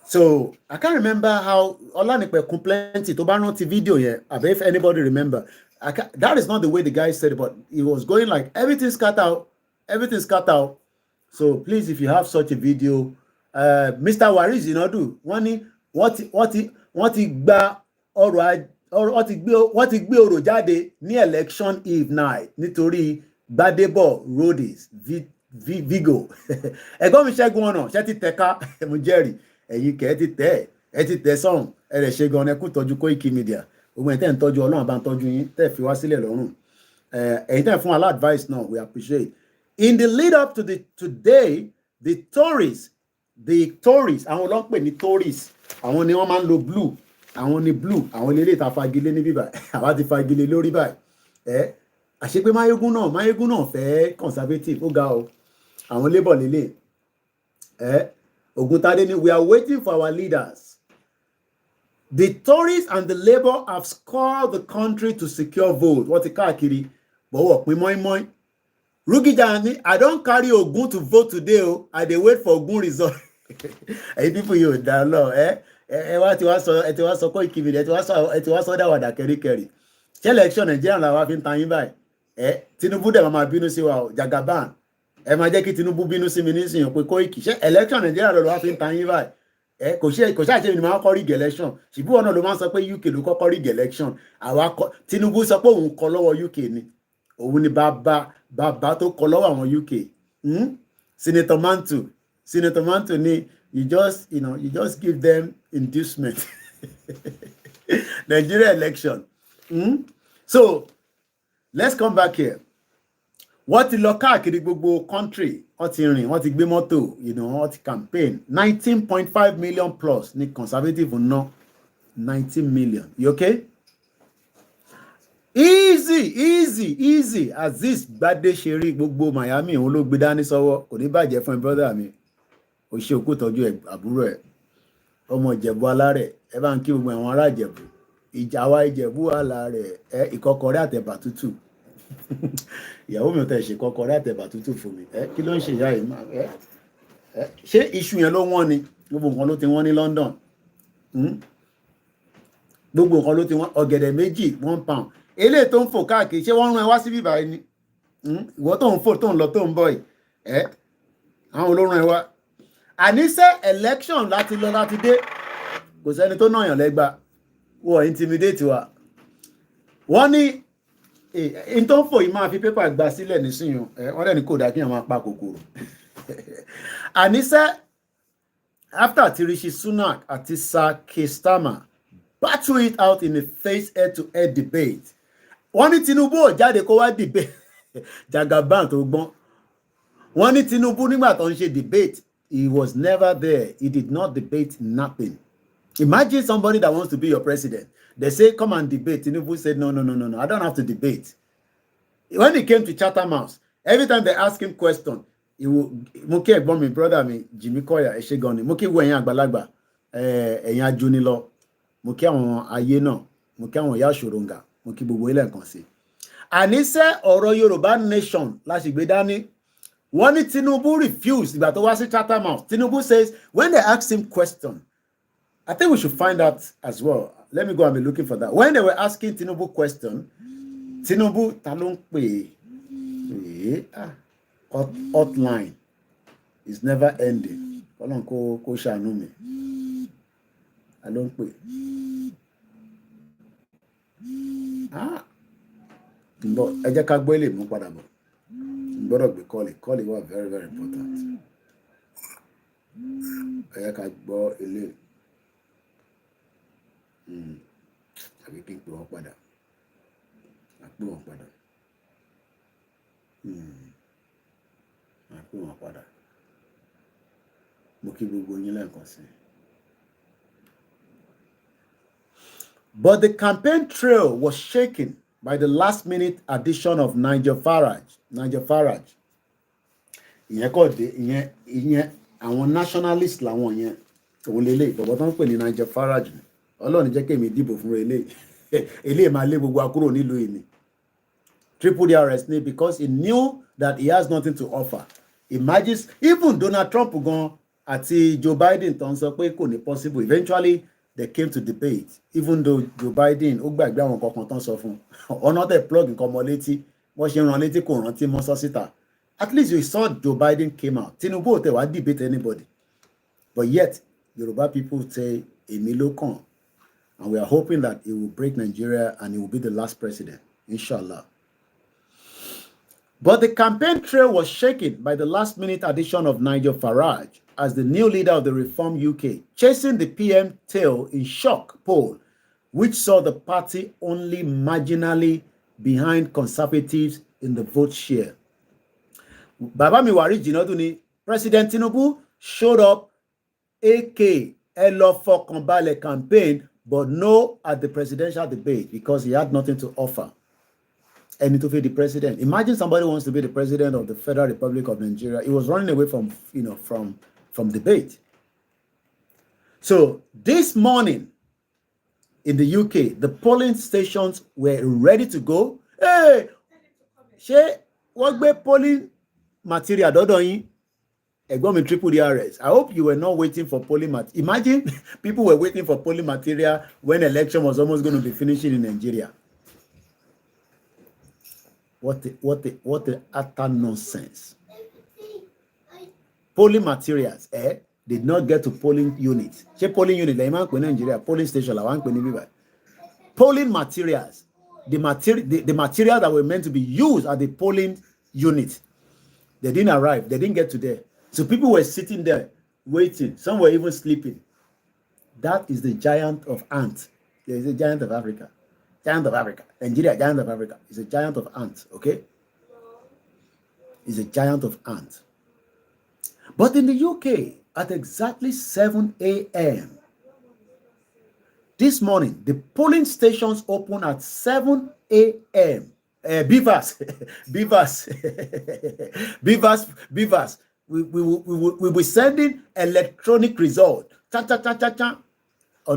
So I can't remember how Olanipekun plenty tó bá rántí video yẹn. If anybody remember, that is not the way the guy said it, but he was going like everything's cut out. So please, if you have such a video, Mr. Waris Inodu, wọ́n ti gbé ọ̀rọ̀ jáde ní election eve night nítorí Gbadebo roadies Vigo. Ẹ̀gbọ́n mi Ṣẹ́gun ọ̀nà ṣẹ́ ti tẹ̀ka mo jẹ́rìí ẹ̀yin kẹ́ ẹ ti tẹ̀ sọ́hùn ẹ rẹ̀ ṣe gan ẹ kú tọ́jú Koiki Media gbogbo ẹ̀yin tẹ́ ń tọ́jú Ọlọ́run bá ń tọ́jú yín tẹ́ fi wá sílẹ̀ lọ́rùn ẹ̀yin tẹ́ fún wa advice náà we appreciate. In the lead up to today, the Tories àwọn ló ń pè ní Tories àwọn ni wọ́n máa ń lo blue àwọn ni blue àwọn lè ta fagilé ní bíbá àwa ti fagilé lórí báyìí àṣepé Máyégún náà fẹ́ conservative ó ga o àwọn labour lélẹ̀ Ògúntadé ni we are waiting for our leaders. The Tories and the Labour have scored the country to secure vote. Wọ́n ti káàkiri bọ̀wọ̀ pín mọ́ínmọ́ín. Rugija ni I don carry Ogun to vote today o I dey wait for Ogun result. Ẹ̀yin people yóò dá lọ ẹ ti wá sọ Koiki Media ẹ ti wá sọ dáwàdà kẹríkẹrí. Ṣé election Nigeria làwa fi ń tan yín báyìí? Tinubu dẹ̀ máa bínú sí wa o Jagaban. Ẹ máa jẹ́ kí Tinubu bínú sí mi nísìnyàn pé Koiki ṣé election Nigeria lọ́dọ̀ wá fi ń tan yín báyìí kò ṣàṣe mi máa kọ́ rig election ṣùgbọ́n ọ̀nà ló máa ń sọ pé UK ló kọ́kọ́ rig election Tinubu sọ pé òun kọ lọ́wọ́ UK ni òun ni bàbá tó kọ lọ́wọ́ àwọn UK Senator Mantu ni you just give them inducement Nigeria election so let's come back here. Wọ́n ti lọ káàkiri gbogbo country wọ́n ti rìn wọ́n ti gbé mọ́tò wọ́n ti campaign 19.5 million plus ní conservative ná 19 million you okay? Easy as this Gbadé ṣe rí gbogbo Miami òun ló gbé dání sọ́wọ́ kò ní bàjẹ́ fún ẹ brother mi ò ṣe òkú tọ́jú àbúrò ẹ̀ ọmọ Ìjẹ̀bú alárẹ̀ ẹ bá ń kí gbogbo àwọn ará Ìjẹ̀bú ìjàwá Ìjẹ̀bú alárẹ̀ ìkọ́kọrẹ́ àtẹ̀bà tútù ìyàwó mi ò tẹ̀ ṣe kọ́kọrẹ́ àtẹ̀bà tútù fún mi kí ló ń ṣe ìyá yìí ṣé iṣu yẹn ló wọ́n ni gbogbo nǹkan ló ti wọ́n ní London gbogbo nǹkan ló ti wọ́n ọ̀gẹ̀dẹ̀ méjì £1 eléyìí tó ń fò káàkiri ṣé wọ́n rán ẹ wá sí bíbá ẹni ìwọ tó ń fò tó ń lọ tó ń bọ̀ yìí àwọn olórun ẹ wá àníṣe election láti lọ láti dé kò sẹ́ni tó náà yàn lẹ́gba wọ́n intimidate wa wọ́n ní in tó ń fò yìí máa fi pépà gba sílẹ̀ nísìnyàn wọ́n dẹ̀ ní kò dá kí wọ́n máa pa kòkòrò àníṣe after tí Rishi Sunak àti Sir Keir Starmer battle it out in a face head-to-head debate wọ́n ní Tinubu ò jáde kó wá debate Jagaban tó gbọ́n wọ́n ní Tinubu nígbà tó ń ṣe debate he was never there he did not debate nothing. Imagine somebody that wants to be your president. They say, come and debate. Tinubu said, no, I don't have to debate. When he came to Chatham House, every time they ask him question, he will, Muki Egbomi, brother me, Jimmy Koya, Eshegoni, Muki Wenyan Agbalagba, Eyan Junilo, Muki awon ayé náà, Muki awon ya Shorunga, Muki gbogbo ilẹ̀ nǹkan sí. Àníṣe ọ̀rọ̀ Yorùbá nation la sì gbé dání. Wọ́n ní Tinubu refused ìgbà tó wá sí Chatham House. Tinubu says, when they asked him question, I think we should find out as well. Let me go and be looking for that. When they were asking Tinubu question, Tinubu ta ló ń pè hotline is never ending. Ọlọ́run kó ṣàánú mi. Ta ló ń pè? Ẹ jẹ́ ká gbọ́ ilé mú padà bọ̀. Gbọ́dọ̀ gbé kọ́ọ̀lì wà very very important. Ẹ jẹ́ ká gbọ́ ilé. Àbí kí n pè wọ́n padà àpè wọ́n padà àpè wọ́n padà mo kí gbogbo yín lẹ́ẹ̀kan sí. But the campaign trail was shaken by the last-minute addition of Nigel Farage. Ìyẹn kọ́ dé ìyẹn àwọn nationalist làwọn yẹn òun lélẹ̀ bọ̀bọ̀ tó ń pè ní Nigel Farage ọlọ́run jẹ́ kémi dìbò fún eléyìí máa lé gbogbo akúrò nílùú yìí ni triple DRS ni because he knew that he has nothing to offer. Imagine even Donald Trump gan àti Joe Biden tó ń sọ pé kò ní possible eventually they came to debate even though Joe Biden ó gbàgbé àwọn kankan tó ń sọ fún ọ̀nà tẹ̀ plug nǹkan mọ́ létí wọ́n ṣe ń ran létí kò rántí mọ́ sọ́sítà. At least you saw Joe Biden came out. Tinubu ò tẹ̀ wá debate anybody. But yet, Yoruba people say, èmi ló kàn. And we are hoping that he will break Nigeria and he will be the last president. Inshallah. But the campaign trail was shaken by the last-minute addition of Nigel Farage as the new leader of the Reform UK, chasing the PM tail in shock poll, which saw the party only marginally behind Conservatives in the vote share. Baba mi wari jinodun ni President Tinubu showed up AK Elofokambale campaign but no at the presidential debate because he had nothing to offer. And to be the president. Imagine somebody wants to be the president of the Federal Republic of Nigeria. He was running away from from debate. So this morning in the UK, the polling stations were ready to go. Hey, she what be polling material dodo yin egbo mi triple DRS. I hope you were not waiting for polling material. Imagine people were waiting for polling material when election was almost going to be finishing in Nigeria. What the utter nonsense. Polling materials did not get to polling units. Polling unit like Nigeria, polling station polling materials, the material that were meant to be used at the polling unit, they didn't arrive. They didn't get to there. So people were sitting there waiting. Some were even sleeping. That is the giant of ants. There is a giant of Africa. Giant of Africa. Nigeria, giant of Africa. It's a giant of ants, okay? It's a giant of ants. But in the UK, at exactly 7 a.m., this morning, the polling stations open at 7 a.m. Beavers. We will be sending electronic result. On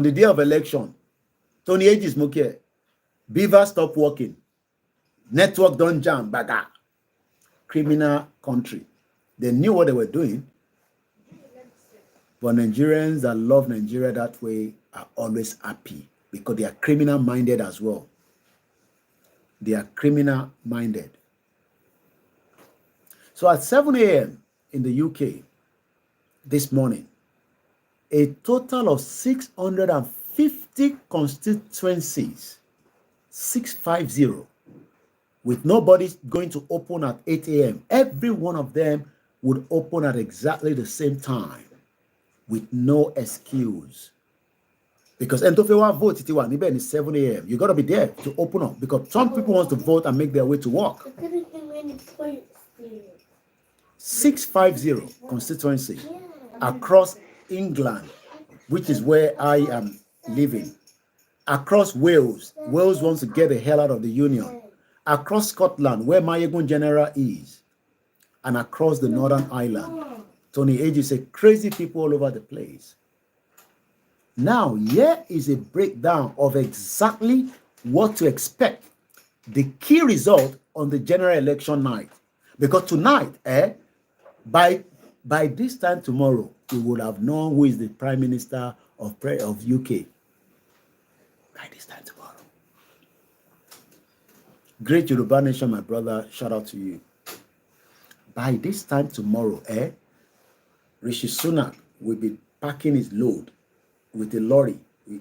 the day of election. Tony Aegis Mukie. Beavers stop working. Network don't jam. Baga. Criminal country. They knew what they were doing. But Nigerians that love Nigeria that way are always happy because they are criminal minded as well. They are criminal minded. So at 7 a.m. in the UK this morning, a total of 650 constituencies, 650, with nobody going to open at 8 a.m. Every one of them would open at exactly the same time with no excuse. Because Entofewa vote is 7 a.m. You got to be there to open up because some people want to vote and make their way to work. 650 constituency across England, which is where I am living. Across Wales. Wales wants to get the hell out of the Union. Across Scotland, where Mayegun General is. And across the Northern Ireland. Tony Aegis said crazy people all over the place. Now, here is a breakdown of exactly what to expect. The key result on the general election night. Because tonight, by this time tomorrow, we would have known who is the Prime Minister of UK. By this time tomorrow. Great Yoruba nation, my brother, shout out to you. By this time tomorrow, Rishi Sunak will be packing his load with a lorry. And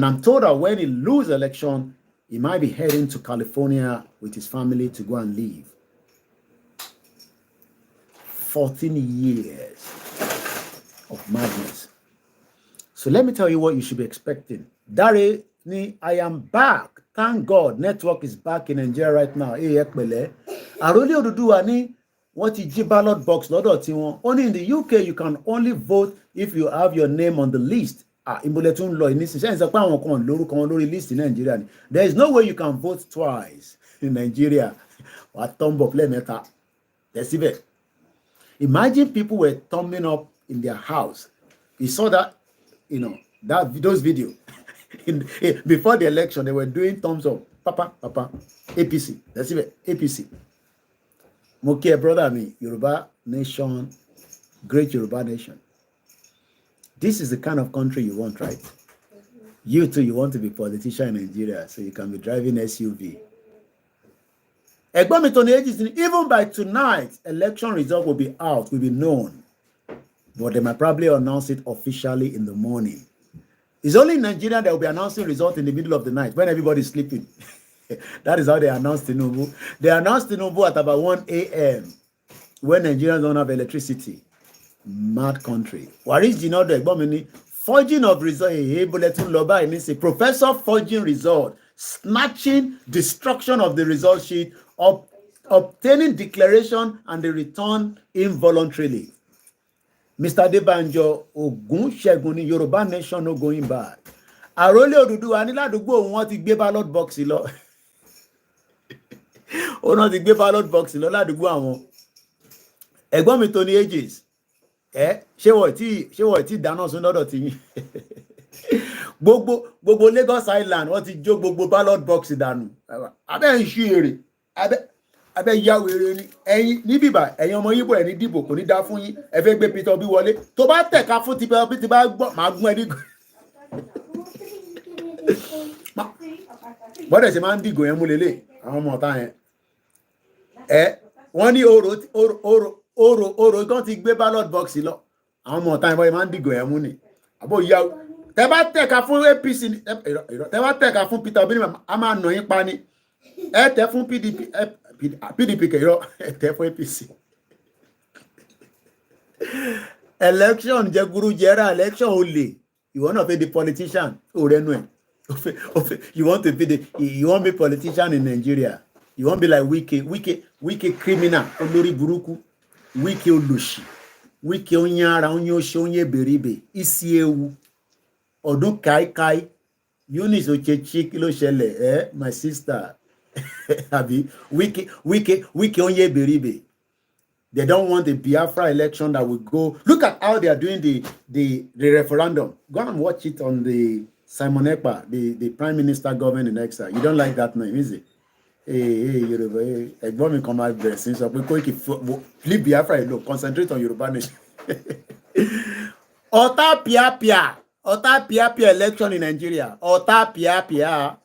I'm told that when he loses election, he might be heading to California with his family to go and live. 14 years of madness. So let me tell you what you should be expecting. Dare ni, I am back. Thank God, network is back in Nigeria right now. Aroli Oduduwa ni what is ballot box? Only in the UK you can only vote if you have your name on the list. There is no way you can vote twice in Nigeria. Imagine people were thumbing up, in their house. You saw that, those videos. Before the election, they were doing thumbs up. Papa, APC. That's it, APC. Mokia, brother, me, Yoruba nation, great Yoruba nation. This is the kind of country you want, right? You too, you want to be a politician in Nigeria, so you can be driving SUV. Even by tonight, election result will be out, will be known. But they might probably announce it officially in the morning. It's only in Nigeria that will be announcing results in the middle of the night when everybody's sleeping. That is how they announced Tinubu. They announced Tinubu at about 1 a.m. when Nigerians don't have electricity. Mad country. Waris Jinodo Egbomini, forging of result, bulletin loba, and it's a professor forging result, snatching destruction of the result sheet, obtaining declaration and the return involuntarily. Mr. Debanjo Ogun Sheguni Yoruba nation no going back. Arole Oduduwa ní ládùúgbò wọn ti gbé ballot box lọ. Ó náà ti gbé ballot box lọ ládùúgbò àwọn. Ẹ̀gbọ́n mi Tony Ages. Ṣé wọ́n ti dáná sun lọ́dọ̀ ti yín? Gbogbo Lagos Island wọ́n ti jó gbogbo ballot box dànù. Abẹ́ ń ṣí èrè. Abẹ́ ya wèrè ni. Ẹ̀yin ní bíbà ẹ̀yin ọmọ Yíbò ẹ̀ ní dìbò kò ní dá fún yín. Ẹ fẹ́ gbé Peter Obi wọlé. Tó bá tẹ̀ka fún ti bá gbọ́ màá gún ẹ ní. Bọ́dẹ̀ ṣe máa ń dìgò yẹn mú lélẹ̀ àwọn ọmọ ọ̀tá yẹn. Wọ́n ní oro gan ti gbé ballot box lọ. Àwọn ọmọ ọ̀tá yẹn bọ́dẹ̀ máa ń dìgò yẹn mú ni. Àbò ìyá tẹ bá tẹ̀ka fún APC tẹ bá tẹ̀ka fún Peter Obi a máa nà yín pa ni. Ẹ tẹ fún PDP kẹ̀yọ́ ẹ tẹ fún APC. Election jẹ guru jẹra election olè. Ìwọ náà fẹ́ di politician ò rẹnu ẹ̀. You want to be politician in Nigeria. You want to be like Wike criminal, olórí burúkú, Wike olòṣì, Wike onyara, onyoshi, onyeberibe, isi ewu, ọdún kai, Eunice Ochechi kí ló ṣẹlẹ̀, my sister, Abi, Wike onyeberibe. They don't want the Biafra election that will go. Look at how they are doing the referendum. Go and watch it on the Simon Ekpa, the Prime Minister government in exile. You don't like that name, is it? Hey, Yoruba. Ẹ̀gbọ́n mi kan máa bẹ̀rẹ̀ sí sọ pé Koiki leave Biafra alone, concentrate on Yoruba nation. Ọ̀tá pìàpìà election in Nigeria. Ọ̀tá pìàpìà.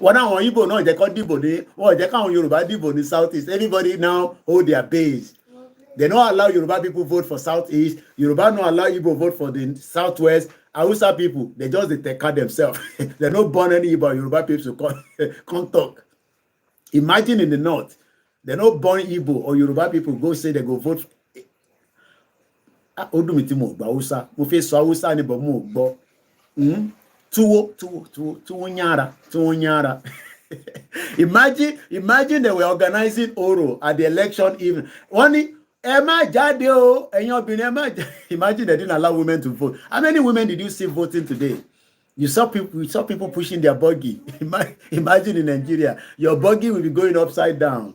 Wọ́n náà Igbo náà jẹ́ kó dìbò ní, wọ́n jẹ́ káwọn Yorùbá dìbò ní Southeast. Everybody now hold their base. They don't allow Yoruba people vote for Southeast. Yoruba don't allow Igbo vote for the Southwest. Hausa people, they just take care themselves. They don't born any Igbo Yoruba people to come talk. Imagine in the North, they don't born Igbo or Yoruba people go say they go vote. Odumitimo, Hausa. Mo fe so Hausa ni bo mo gbo. Tuwo nyara. Imagine they were organizing Oro at the election evening. Imagine they didn't allow women to vote. How many women did you see voting today? You saw people pushing their buggy. Imagine in Nigeria, your buggy will be going upside down.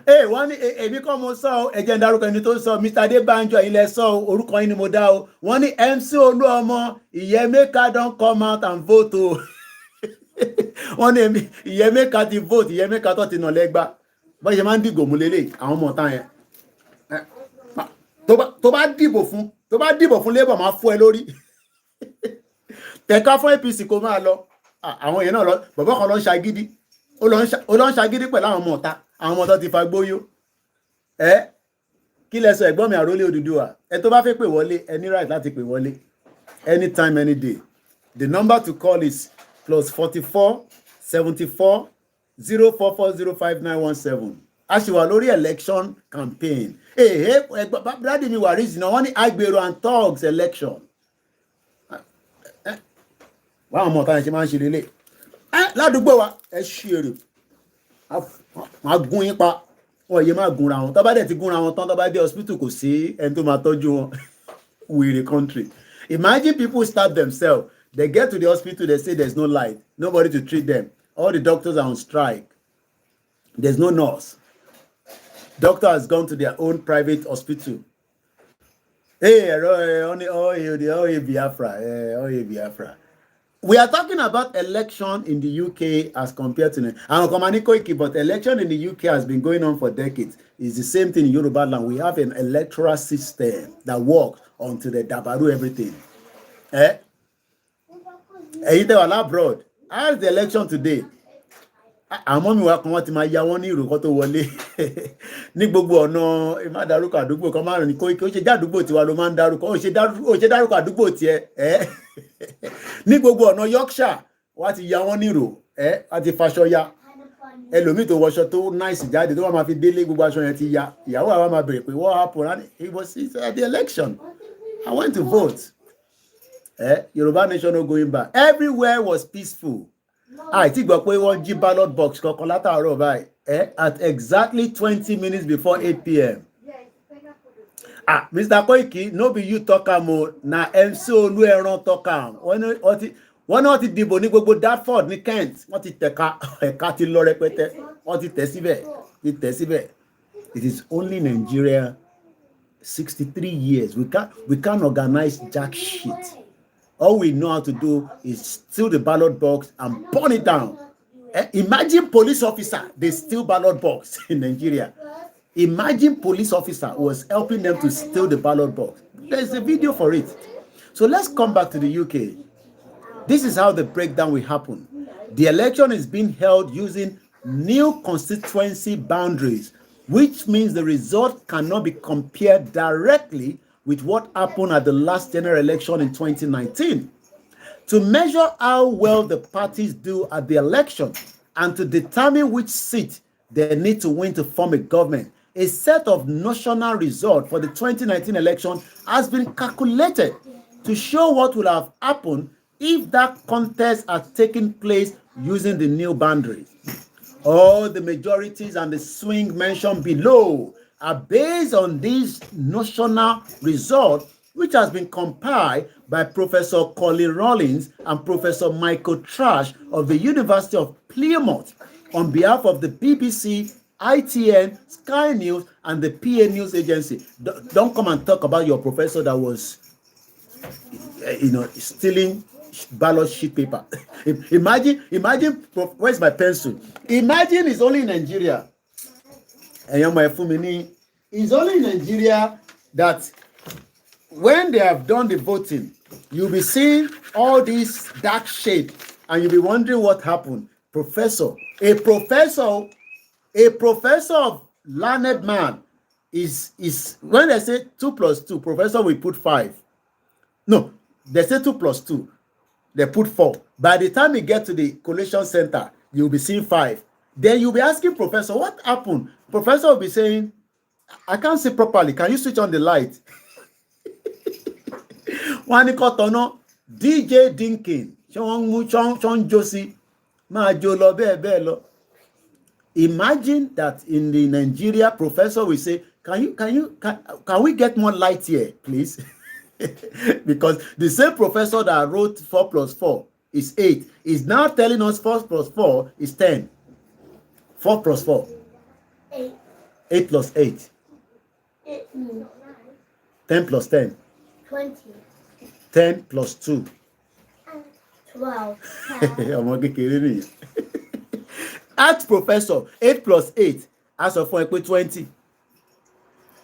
Hey, ebi kan mo sọ ẹ jẹ́ n dárúkọ ẹni tó sọ Mr. Debanjo ilẹ̀ sọ orúkọ yín ni mo dá o. Wọ́n ní MC Olúọmọ Iyemeka don come out and vote o. Wọ́n ní Iyemeka ti vote, Iyemeka tó ti nà lẹ́gbà. Bọ́n ṣe máa ń dìgò mú lélẹ̀ àwọn ọmọ ọ̀tá yẹn. Tó bá dìbò fún Labour máa fọ́ ẹ lórí. Tẹ̀ka fún APC kó máa lọ. Àwọn yẹn náà lọ bàbá kan lọ ń ṣagídí. Ó lọ ń ṣagídí pẹ̀lú àwọn ọmọ ọ̀tá. Àwọn ọmọ tó ti fa gbóyó. Kí lẹ sọ ẹ̀gbọ́n mi Àrólé Odùduwà. Ẹ tó bá fẹ́ pè wọlé, ẹ ní right láti pè wọlé. Anytime, any day. The number to call is +44 74 044 05917. A ṣì wà lórí election campaign. Brady mi wà rí ìsìn náà, wọ́n ní Agbero and Thugs election. Wọ́n àwọn ọmọ ọ̀tá yẹn ṣe máa ń ṣe lélẹ̀. Ládùúgbò wa, ẹ ṣí èrè. Máa gún yín pa. Wọ́n yé máa gúnra wọn. Tó bá dẹ̀ ti gúnra wọn tán, tó bá dé hospital kò sí ẹni tó máa tọ́jú wọn. Weary country. Imagine people stab themselves. They get to the hospital, they say there's no light. Nobody to treat them. All the doctors are on strike. There's no nurse. Doctor has gone to their own private hospital. Hey, oh, Biafra. We are talking about election in the UK as compared to Koiki, but election in the UK has been going on for decades. It's the same thing in Yoruba land. We have an electoral system that works until the dabaru everything. Abroad. How's the election today? Àmọ́ mi wá kan wọ́n ti máa ya wọ́n ní ìròkọ́ tó wọlé ní gbogbo ọ̀nà ìmá dárúkọ àdúgbò kan márùn-ún ní Koiki ó ṣe dárúgbò tiwa ló máa ń dárúkọ ó ṣe dárúkọ àdúgbò tiẹ̀ ní gbogbo ọ̀nà Yorkshire wọ́n ti ya wọ́n ní ìrò wọ́n ti faṣọ ya ẹlòmíì tó wọṣọ tó náìsì jáde tó wọ́n máa fi délé gbogbo aṣọ yẹn ti ya ìyàwó àwa máa bèrè pé what happened and it was at the election I went to vote Yoruba nation no going back everywhere was peaceful. Ti gbọ́ pé wọ́n jí ballot box kankan látàárọ̀ báyìí at exactly 20 minutes before 8 p.m. Mr. Koiki no be you talk am o na MC Olúẹran talk am wọ́n náà ti dìbò ní gbogbo Dartford ní Kent wọ́n ti tẹ̀ka ẹ̀ka ti lọ rẹpẹtẹ wọ́n ti tẹ̀ síbẹ̀ it is only Nigeria 63 years we can't organize jack shit. All we know how to do is steal the ballot box and burn it down. Imagine police officer, they steal ballot box in Nigeria. Imagine police officer was helping them to steal the ballot box. There's a video for it. So let's come back to the UK. This is how the breakdown will happen. The election is being held using new constituency boundaries, which means the result cannot be compared directly with what happened at the last general election in 2019. To measure how well the parties do at the election and to determine which seat they need to win to form a government, a set of national results for the 2019 election has been calculated to show what would have happened if that contest had taken place using the new boundaries. All the majorities and the swing mentioned below are based on these national results, which has been compiled by Professor Colin Rollins and Professor Michael Trash of the University of Plymouth on behalf of the BBC, ITN, Sky News, and the PA News Agency. Don't come and talk about your professor that was, stealing ballot sheet paper. Imagine, where's my pencil? Imagine it's only in Nigeria. It's only in Nigeria that when they have done the voting, you'll be seeing all these dark shade and you'll be wondering what happened. A professor of learned man is when they say 2 plus 2, professor will put 5. No, they say 2 plus 2, they put 4. By the time you get to the collation center, you'll be seeing 5. Then you'll be asking professor, what happened? Professor will be saying, I can't see properly. Can you switch on the light? DJ Dinkin, Sean Josie, imagine that in the Nigeria, professor will say, can we get more light here, please? Because the same professor that wrote 4 plus 4 is 8 is now telling us 4 plus 4 is 10. 4 plus 4. 8. 8 plus 8. 10 plus 10. 20. 10 plus 2. 12. Ask professor, 8 plus 8. As of 20.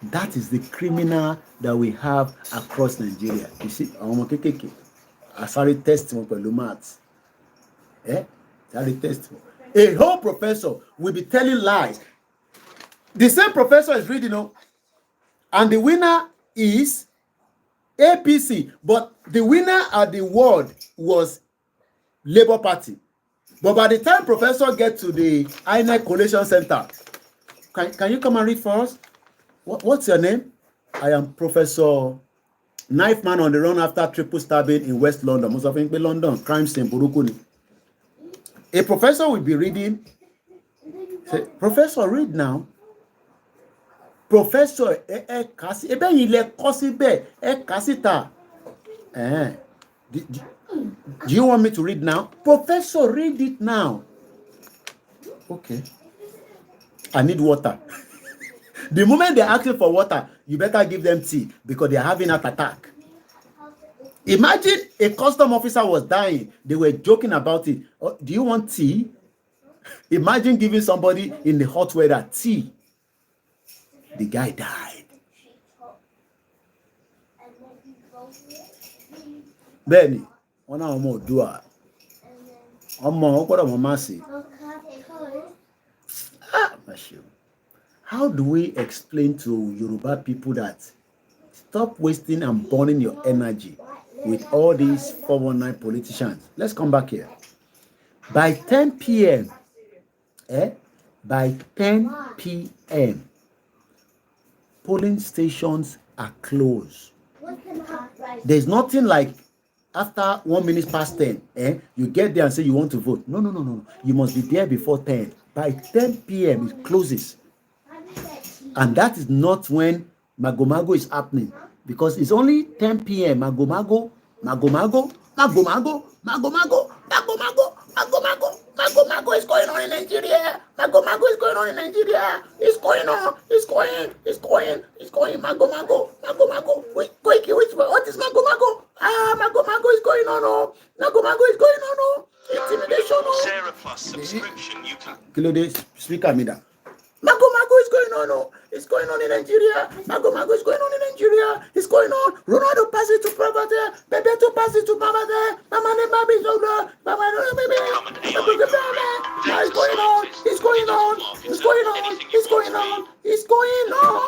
That is the criminal that we have across Nigeria. You see, I started testing for maths. Started testing. A whole professor will be telling lies. The same professor is reading, and the winner is APC, but the winner at the ward was Labour Party. But by the time professor gets to the INEC Collation Center, can you come and read for us? What's your name? I am Professor Knife Man on the run after triple stabbing in West London. Most of it London, crime scene, Burukuni. A professor will be reading. Say, Professor, read now. Professor, do you want me to read now? Professor, read it now. Okay. I need water. The moment they're asking for water, you better give them tea because they're having an attack. Imagine a custom officer was dying. They were joking about it. Oh, do you want tea? Imagine giving somebody in the hot weather tea. The guy died. Benny, one hour more do it. How do we explain to Yoruba people that stop wasting and burning your energy with all these 419 politicians? Let's come back here. By 10 p.m., by 10 p.m., polling stations are closed. There's nothing like after 1 minute past 10, you get there and say you want to vote. No. You must be there before 10. By 10 p.m., it closes. And that is not when Magomago is happening. Because it's only 10 p.m. Magomago is going on in Nigeria. Magomago is going on in Nigeria. It's going on. It's going. Magomago. Koiki, what is Magomago? Magomago is going on. Magomago is going on. Intimidation. Sarah Plus subscription you can. Kilo speaker me that. Magomago is going on. It's going on in Nigeria. Magomago is going on in Nigeria. It's going on. Ronaldo pass it to Prabate. Bebeto pass it to Babate. Mama ne baby Zola. Mama ne baby. It's going on. It's going on. It's going on. It's going on. It's going on.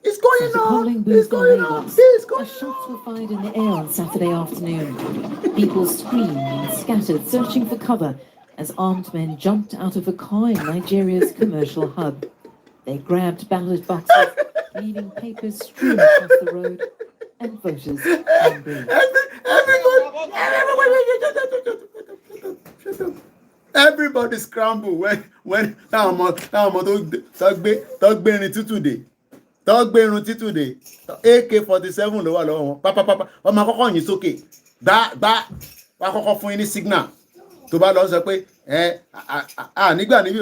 It's going on. It's going on. It's going on. Shots were fired in the air on Saturday afternoon. People screamed and scattered, searching for cover as armed men jumped out of a car in Nigeria's commercial hub. They grabbed ballot boxes, leaving papers strewn across the road, and voters angry. Everybody scramble when today. AK-47 ló wà lọ́wọ́ wọn. Papa ọmọ àkọ́kọ́ yín sókè. Gbá wá kọ́kọ́ fún yín ní signal. Tó bá lọ sọ pé nígbà níbí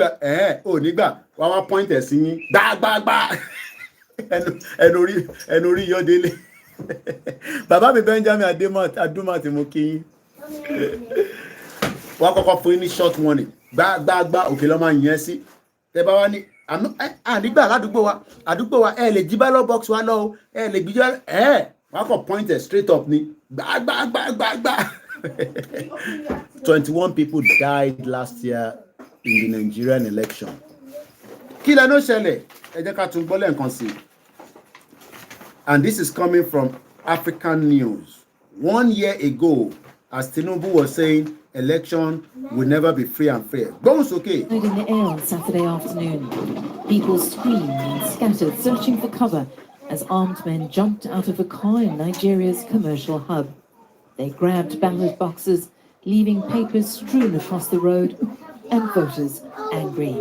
ò nígbà wá wá point ẹ̀ sí yín. Gbá ẹnu orí yọdélé. Bàbá mi Benjamin Adúmọ̀ tí mo kí yín. Wá kọ́kọ́ fún yín ní short warning. Gbá òkè lọ́ máa yẹn sí. Tẹ́ bá wá ní nígbà ládùúgbò wa lè jí ballot box wa lọ lè gbíjọ́ wọ́n kọ́ point straight up ni gbá. 21 people died last year in the Nigerian election. Kí lẹ ló ṣẹlẹ̀? Ẹ jẹ́ ká tún gbọ́ lẹ́ẹ̀kan sí. And this is coming from African News. 1 year ago, as Tinubu was saying, election will never be free and fair. Bones, okay. In the air on Saturday afternoon, people screamed and scattered, searching for cover as armed men jumped out of a car in Nigeria's commercial hub. They grabbed ballot boxes, leaving papers strewn across the road, and voters angry.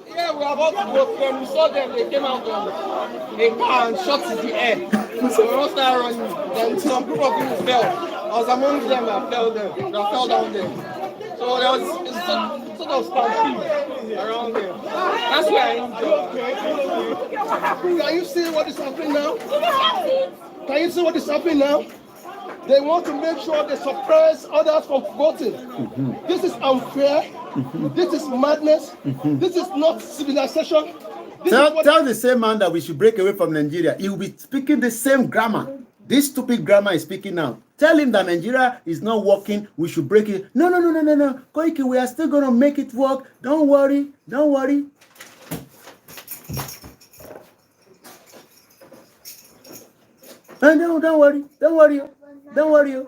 Yeah, we were about to vote when we saw them. They came out from a car and shot in the air. So we all started running. Then some group of people fell. I was among them that fell down there. So there was sort of stampede around there. That's where I enjoy. Can you see what is happening now? Can you see what is happening now? They want to make sure they suppress others from voting. This is unfair. This is madness. This is not civilization. Tell the same man that we should break away from Nigeria. He will be speaking the same grammar. This stupid grammar is speaking now. Tell him that Nigeria is not working. We should break it. No. Koiki, we are still going to make it work. Don't worry. Don't worry. No, don't worry. Don't worry. Don't worry.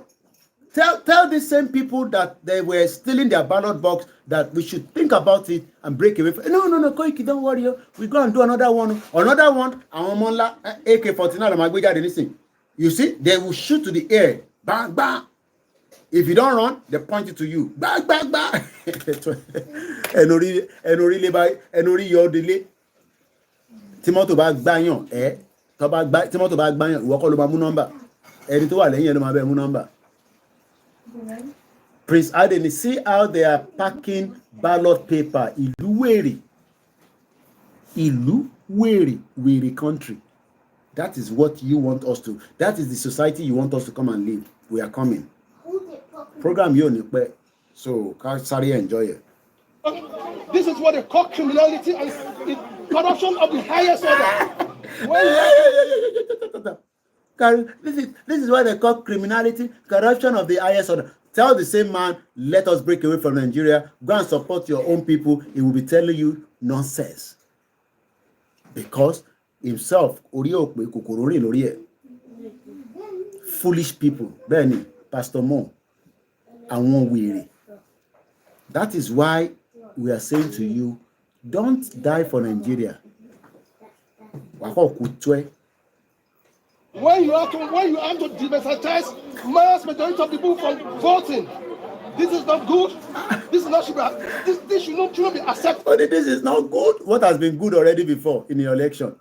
Tell these same people that they were stealing their ballot box that we should think about it and break away from. No, Koiki, don't worry. We go and do another one. Another one. AK-49. You see, they will shoot to the air. Bang, bang. If you don't run, they point it to you. Bang, bang, bang. Enori your delay. Timoto bag banyon. Timoto bag banyon. Wako lo ba mu number. Eni to wa leyin lo ma be mu number. Prince Adeni, see how they are packing ballot paper. Ìlú wèrè. Ìlú wèrè country. That is what you want us to. That is the society you want us to come and live. We are coming. Program you on so sorry, enjoy it. This is what they call criminality and corruption of the highest order. This is what they call criminality, corruption of the highest order. Tell the same man, let us break away from Nigeria, go and support your own people. He will be telling you nonsense. Because himself, foolish people, Benny, Pastor Mo, and one weary. That is why we are saying to you, don't die for Nigeria. When you have to democratize mass majority of people from voting, this is not good. This is not this should not be accepted. But this is not good. What has been good already before in the election?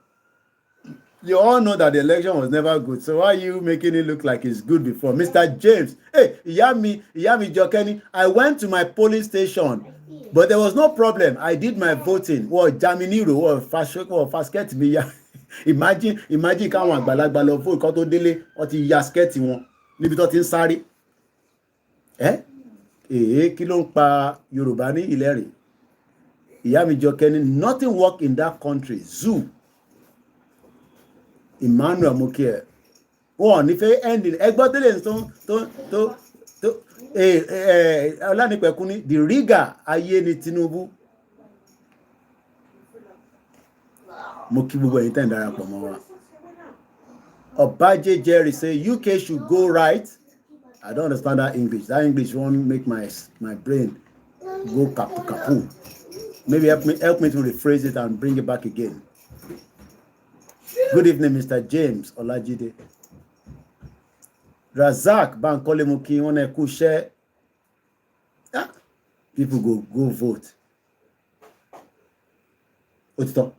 You all know that the election was never good. So why are you making it look like it's good before? Mr. James, hey, Yami Jokeni, I went to my polling station, but there was no problem. I did my voting. Well, Jaminiro or Fasket me. Imagine káwọn àgbàlagbà lọ vote kan tó délé wọ́n ti ya skẹ́ẹ̀tì wọn níbi tó ti ń sáré. Kí ló ń pa Yorùbá ní ìlẹ́rìí? Ìyá mi Jokeni, nothing work in that country. Zoo. Emmanuel Mokie. Wọ́n nífẹ̀ẹ́ ending. Ẹgbọ́n tẹ́lẹ̀ tó Ọlánìpẹ̀kún ní the rigor ayé ni Tinubu. Mo kí gbogbo ẹ̀yin tẹ́ ń darapọ̀ mọ́ wa. Obaje Jerry say UK should go right. I don't understand that English. That English won't make my brain go kapu. Maybe help me to rephrase it and bring it back again. Good evening, Mr. James Olajide. Razak Bankole Muki one kushe. People go vote. Otito.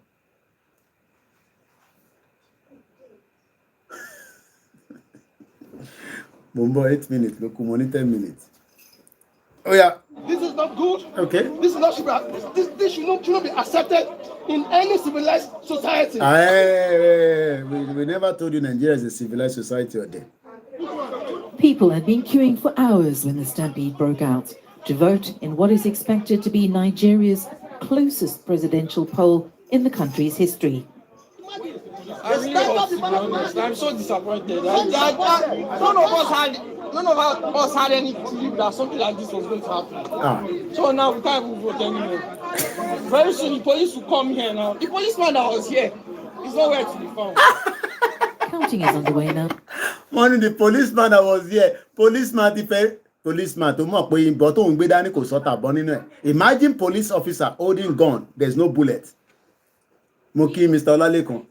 Bombo 8 minutes, Lokumoni 10 minutes. Oh yeah. This is not good. Okay. This should not be accepted in any civilized society. We never told you Nigeria is a civilized society or there. People had been queuing for hours when the stampede broke out to vote in what is expected to be Nigeria's closest presidential poll in the country's history. I really hope, to be honest. I'm so disappointed. None of us had any belief that something like this was going to happen. So now we can't even vote anymore. Very soon the police will come here now. The policeman that was here is nowhere to be found. Counting is underway now. Morning, the policeman that was here. Policeman to mo pe inbo to n gbe dani ko sota bon ninu e. Imagine police officer holding gun. There's no bullet. Moki Mr. Olalekun.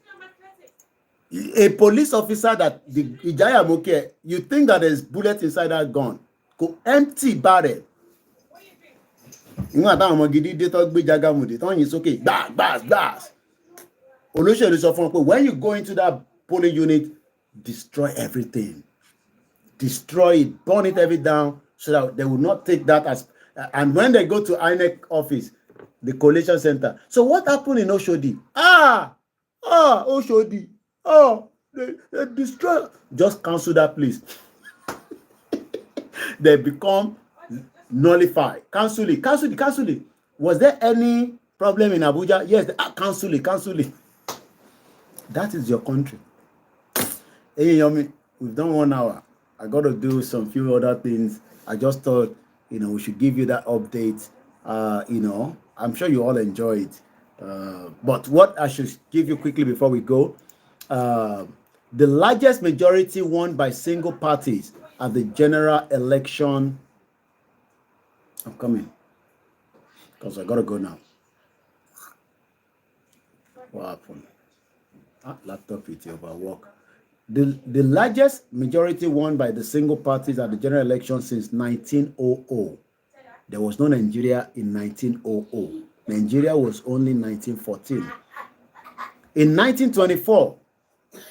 A police officer that the Ijaya Moke, you think that there's bullet inside that gun? Go empty barrel. You know that I'm gidi de to gbe Jagamude. Ton yin soke. Gbas. Oloselu sọ fún pé when you go into that polling unit, destroy everything. Destroy it, burn it every down so that they will not take that as and when they go to INEC office, the collation center. So what happened in Oshodi? Oshodi. They destroy. Just cancel that, please. They become nullified. Cancel it. Was there any problem in Abuja? Yes. Cancel it. That is your country. Hey, Yomi, we've done 1 hour. I got to do some few other things. I just thought, we should give you that update. I'm sure you all enjoy it. But what I should give you quickly before we go, the largest majority won by single parties at the general election. I'm coming because I gotta go now. What happened? Laptop it overwork. The largest majority won by the single parties at the general election since 1900. There was no Nigeria in 1900. Nigeria was only 1914. In 1924,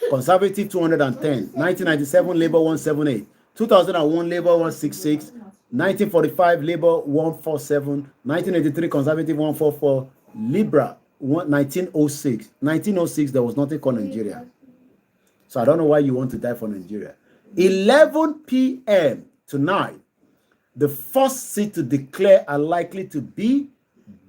Conservative 210, 1997 Labour 178, 2001 Labour 166, 1945 Labour 147, 1983 Conservative 144, Libra 1906. 1906, there was nothing called Nigeria. So I don't know why you want to die for Nigeria. 11 p.m. tonight, the first seat to declare are likely to be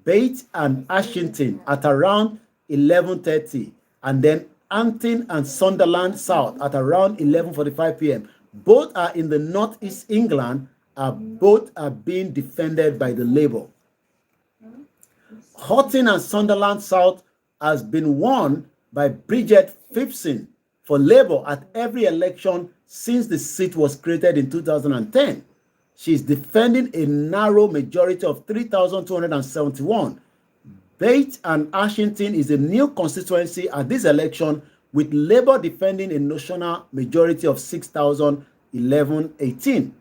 Bates and Ashington at around 11:30, and then Anton and Sunderland South at around 11:45 p.m. Both are in the northeast England, both are being defended by the Labour. Houghton and Sunderland South has been won by Bridget Phipson for Labour at every election since the seat was created in 2010. She is defending a narrow majority of 3,271. Bates and Ashington is a new constituency at this election, with Labour defending a national majority of 6,1118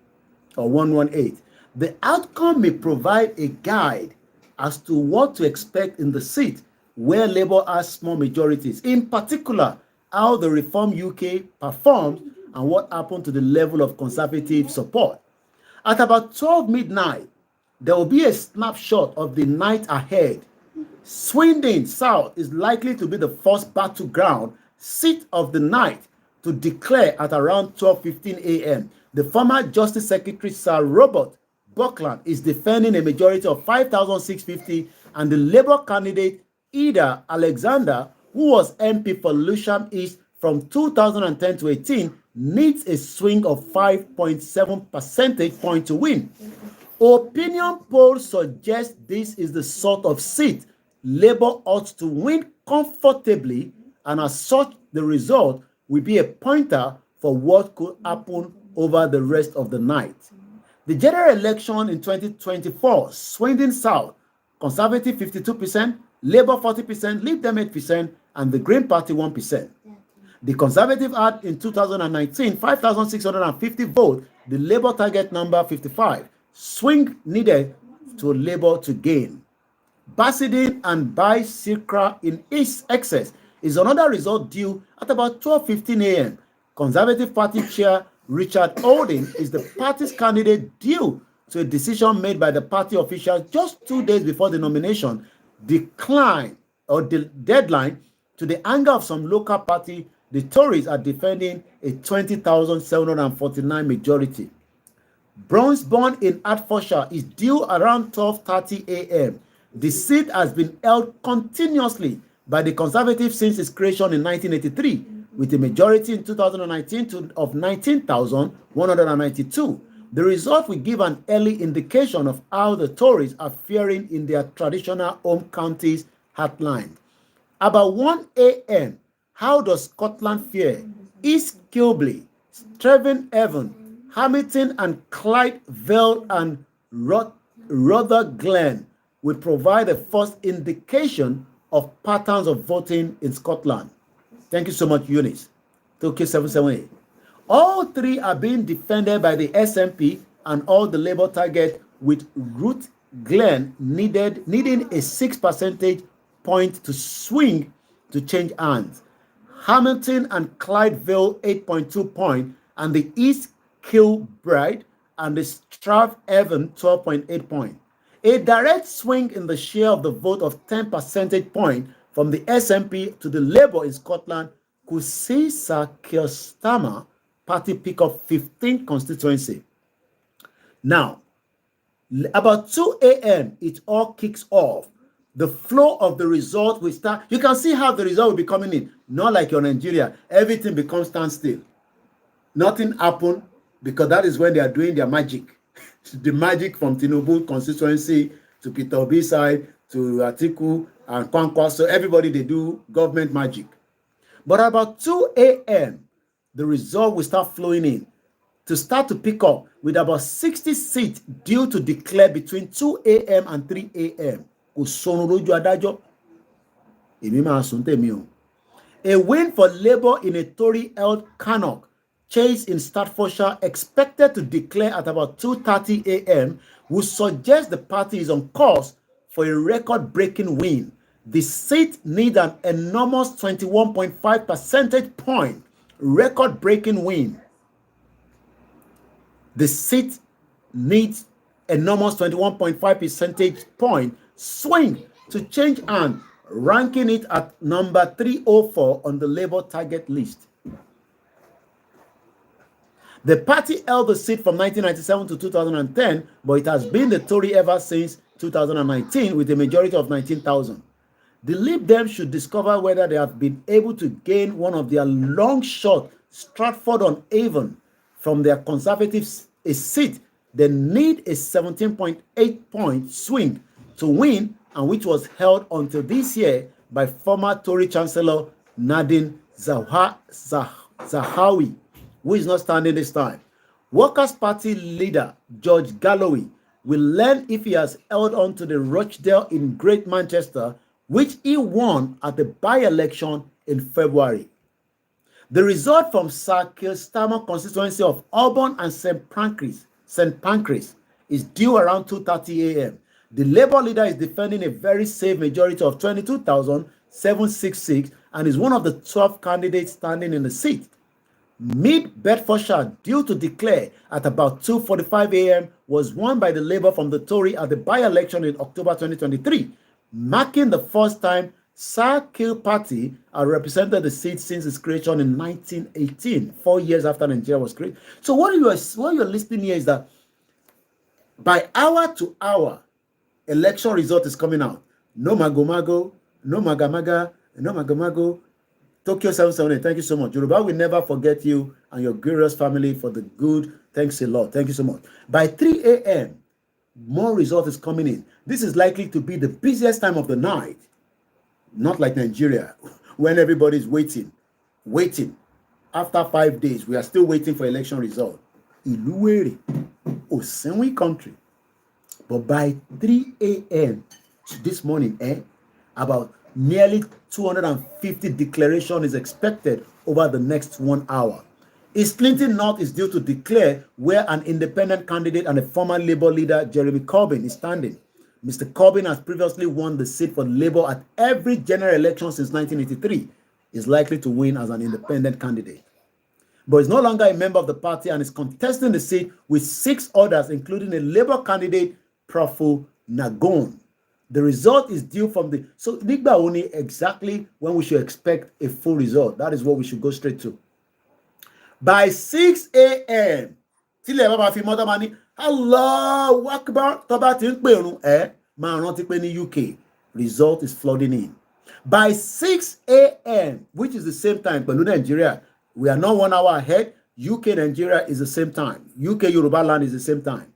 or 118. The outcome may provide a guide as to what to expect in the seat where Labour has small majorities, in particular how the Reform UK performed and what happened to the level of Conservative support. At about 12 midnight, there will be a snapshot of the night ahead. Swindon South is likely to be the first battleground seat of the night to declare at around 12:15 a.m. The former Justice Secretary Sir Robert Buckland is defending a majority of 5,650, and the Labour candidate Ida Alexander, who was MP for Lewisham East from 2010 to 18, needs a swing of 5.7 percentage points to win. Opinion polls suggest this is the sort of seat Labour ought to win comfortably, and as such, the result will be a pointer for what could happen over the rest of the night. The general election in 2024, Swindon South, Conservative 52%, Labour 40%, Lib Dem 8%, and the Green Party 1%. The Conservative had in 2019 5,650 votes, the Labour target number 55. Swing needed to Labour to gain. Basildon and Bicycra in East excess is another result due at about 12:15 a.m. Conservative Party Chair Richard Holding is the party's candidate due to a decision made by the party officials just 2 days before the nomination decline or the deadline. To the anger of some local party, the Tories are defending a 20,749 majority. Brownsbourne in Hertfordshire is due around 12:30 a.m. The seat has been held continuously by the Conservatives since its creation in 1983, with a majority in 2019 of 19,192. The result will give an early indication of how the Tories are faring in their traditional home counties heartland. About 1 a.m., how does Scotland fare? East Kilbride, Strathaven, Hamilton and Clyde Vale and Rutherglen will provide a first indication of patterns of voting in Scotland. Thank you so much, Eunice. Tokyo 778. All three are being defended by the SNP and all the Labour target, with Rutherglen needing a 6 percentage point to swing to change hands. Hamilton and Clyde Vale 8.2 points, and the East Kilbride and the Strathaven 12.8 points. A direct swing in the share of the vote of 10 percentage points from the SNP to the Labour in Scotland could see Sir Keir Starmer party pick up 15 constituency. Now, about 2 a.m., it all kicks off. The flow of the result will start. You can see how the result will be coming in. Not like your Nigeria. Everything becomes standstill. Nothing happened, because that is when they are doing their magic. The magic from Tinubu constituency to Peter Obi side to Atiku and Kwankwa. So everybody, they do government magic. But about 2 a.m., the result will start flowing in to start to pick up, with about 60 seats due to declare between 2 a.m. and 3 a.m. A win for Labour in a Tory-held Cannock chase in Staffordshire, expected to declare at about 2:30 a.m., would suggest the party is on course for a record-breaking win. The seat needs an enormous 21.5 percentage point record-breaking win. The seat needs enormous 21.5 percentage point swing to change hand ranking it at number 304 on the Labour target list. The party held the seat from 1997 to 2010, but it has been the Tory ever since 2019 with a majority of 19,000. The Lib Dems should discover whether they have been able to gain one of their long shot Stratford-on-Avon from their Conservatives a seat. They need a 17.8-point swing to win, and which was held until this year by former Tory Chancellor Nadine Zahawi, who is not standing this time. Workers' Party leader George Galloway will learn if he has held on to the Rochdale in Great Manchester, which he won at the by-election in February. The result from Sir Keir Starmer constituency of Auburn and St. Pancras is due around 2:30 a.m. The Labour leader is defending a very safe majority of 22,766 and is one of the 12 candidates standing in the seat. Mid-Bedfordshire, due to declare at about 2:45 a.m., was won by the Labour from the Tory at the by-election in October 2023, marking the first time Sir Keir Party represented the seat since its creation in 1918, 4 years after Nigeria was created. So what you're listening here is that by hour to hour, election result is coming out. No mago, no maga, no mago. Tokyo 778, thank you so much. Yoruba will never forget you and your glorious family for the good. Thanks a lot. Thank you so much. By 3 a.m., more result is coming in. This is likely to be the busiest time of the night. Not like Nigeria, when everybody's waiting. After 5 days, we are still waiting for election result. Iluwere, Osenwi country. But by 3 a.m. this morning, about nearly 250 declaration is expected over the next 1 hour. East Clinton North is due to declare where an independent candidate and a former Labour leader, Jeremy Corbyn, is standing. Mr. Corbyn has previously won the seat for Labour at every general election since 1983. Is likely to win as an independent candidate. But is no longer a member of the party and is contesting the seat with 6 others, including a Labour candidate, Prafu Nagon. The result is due from the... So, Nigba only exactly when we should expect a full result. That is what we should go straight to. By 6 a.m., Allahu Akbar, Toba ti ń pèrun, máa rántí pé ní UK, result is flooding in. By 6 a.m., which is the same time pẹ̀lú Nigeria, we are not 1 hour ahead. UK Nigeria is the same time. UK Yoruba land is the same time.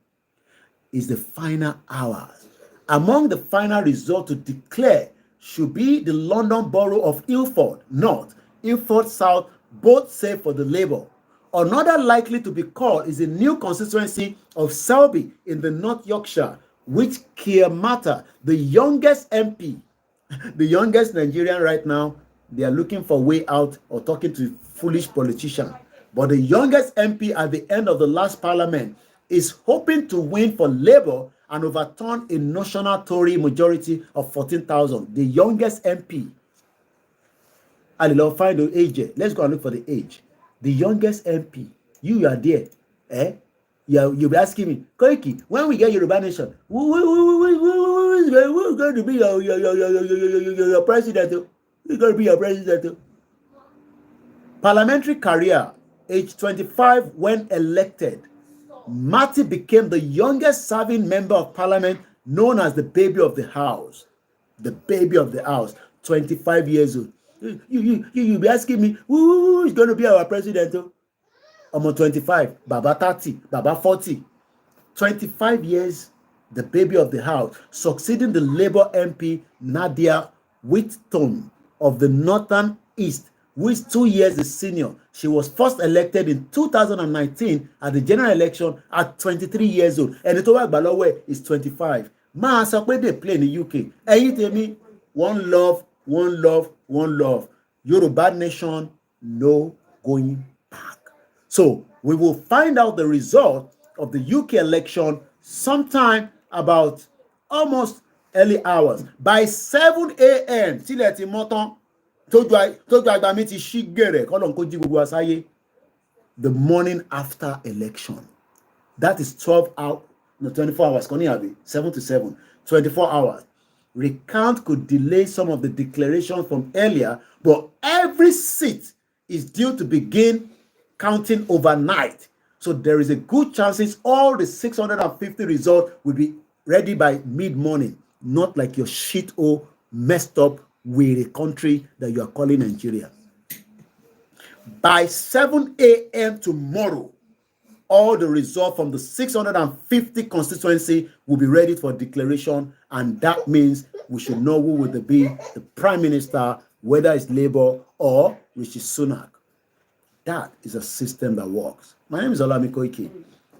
Is the final hours. Among the final result to declare should be the London borough of Ilford North, Ilford South, both safe for the Labour. Another likely to be called is a new constituency of Selby in the North Yorkshire, which Keir Mata, the youngest MP, the youngest Nigerian right now, they are looking for a way out or talking to foolish politicians. But the youngest MP at the end of the last parliament is hoping to win for Labour and overturn a national Tory majority of 14,000. The youngest MP. I'll find the age. Let's go and look for the age. The youngest MP. You are there. You'll be asking me, Koiki, when we get Yoruba Nation, who's going to be your president? Who's going to be your president? Parliamentary career, age 25 when elected. Marty became the youngest serving member of parliament, known as the baby of the house. The baby of the house, 25 years old. You'll be asking me, who is going to be our president? I'm 25, Baba 30, Baba 40. 25 years, the baby of the house, succeeding the Labour MP Nadia Whitton of the Northern East, who is 2 years the senior. She was first elected in 2019 at the general election at 23 years old. And the Towa Balowe is 25. Ma sọ pé they play in the UK. Ẹ̀yin tèmi, one love, one love, one love. Yoruba nation, no going back. So we will find out the result of the UK election sometime about almost early hours. By 7 a.m. Tílẹ̀ ti mọ́ tán. The morning after election. That is 12 hours, no, 24 hours. 7 to 7, 24 hours. recount could delay some of the declarations from earlier, but every seat is due to begin counting overnight. So there is a good chances all the 650 results will be ready by mid-morning, not like your shit or messed up with a country that you are calling Nigeria. By 7 a.m. tomorrow, all the results from the 650 constituency will be ready for declaration, and that means we should know who will be the prime minister, whether it's Labour or Rishi Sunak. That is a system that works. My name is OLAYOMI KOIKI.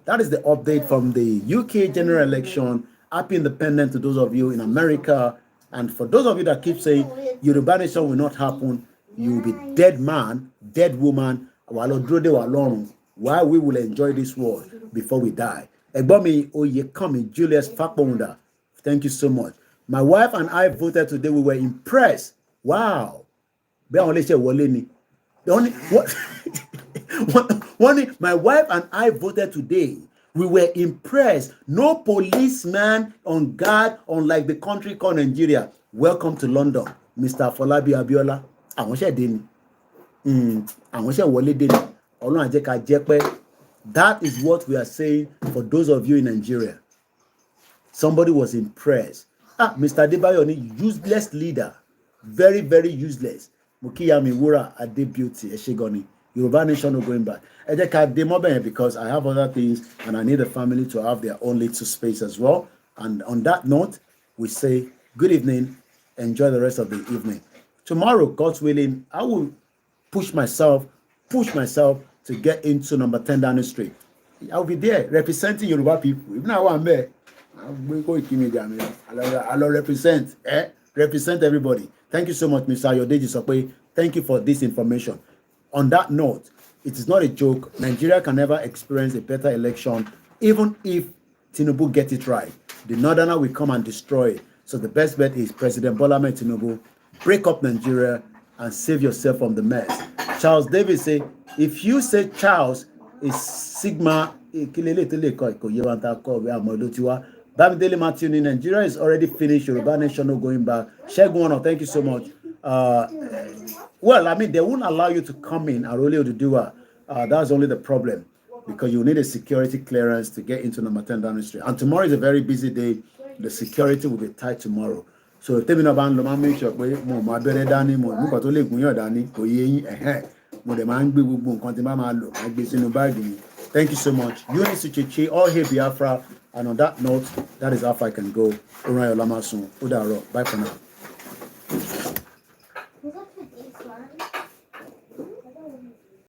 That is the update from the UK general election. Happy Independence to those of you in America. And for those of you that keep saying Yoruba Nation will not happen, you will be dead man, dead woman, while we will enjoy this world before we die. Egbomi Oyekami Julius Fakponda, thank you so much. My wife and I voted today. We were impressed. Wow. My wife and I voted today. We were impressed. No policeman on guard, unlike the country called Nigeria. Welcome to London, Mr. Folabi Abiola. That is what we are saying for those of you in Nigeria. Somebody was impressed. Mr. Debayoni, useless leader. Very, very useless. Mukiyami Wura Ade Beauty Eshigoni. Yoruba Nation no going back. Because I have other things and I need the family to have their own little space as well. And on that note, we say good evening. Enjoy the rest of the evening. Tomorrow, God's willing, I will push myself to get into number 10 Downing Street. I'll be there representing Yoruba people. Even now I'm there. I'll represent everybody. Thank you so much, Mr. Ayodeji Sokwe. Thank you for this information. On that note, it is not a joke. Nigeria can never experience a better election, even if Tinubu gets it right. The Northerner will come and destroy it. So the best bet is President Bola Ahmed Tinubu. Break up Nigeria and save yourself from the mess. Charles Davis say, if you say Charles is Sigma, Bamidele Matthew in Nigeria is already finished. Yoruba Nation no going back. Shegun, thank you so much. Well, I mean, they won't allow you to come in and really to do that's only the problem, because you need a security clearance to get into number 10 Downing Street. And tomorrow is a very busy day. The security will be tight tomorrow. So tell me about make sure thank you so much. Eunice Chichi, all here Biafra. And on that note, that is how far I can go. Bye for now.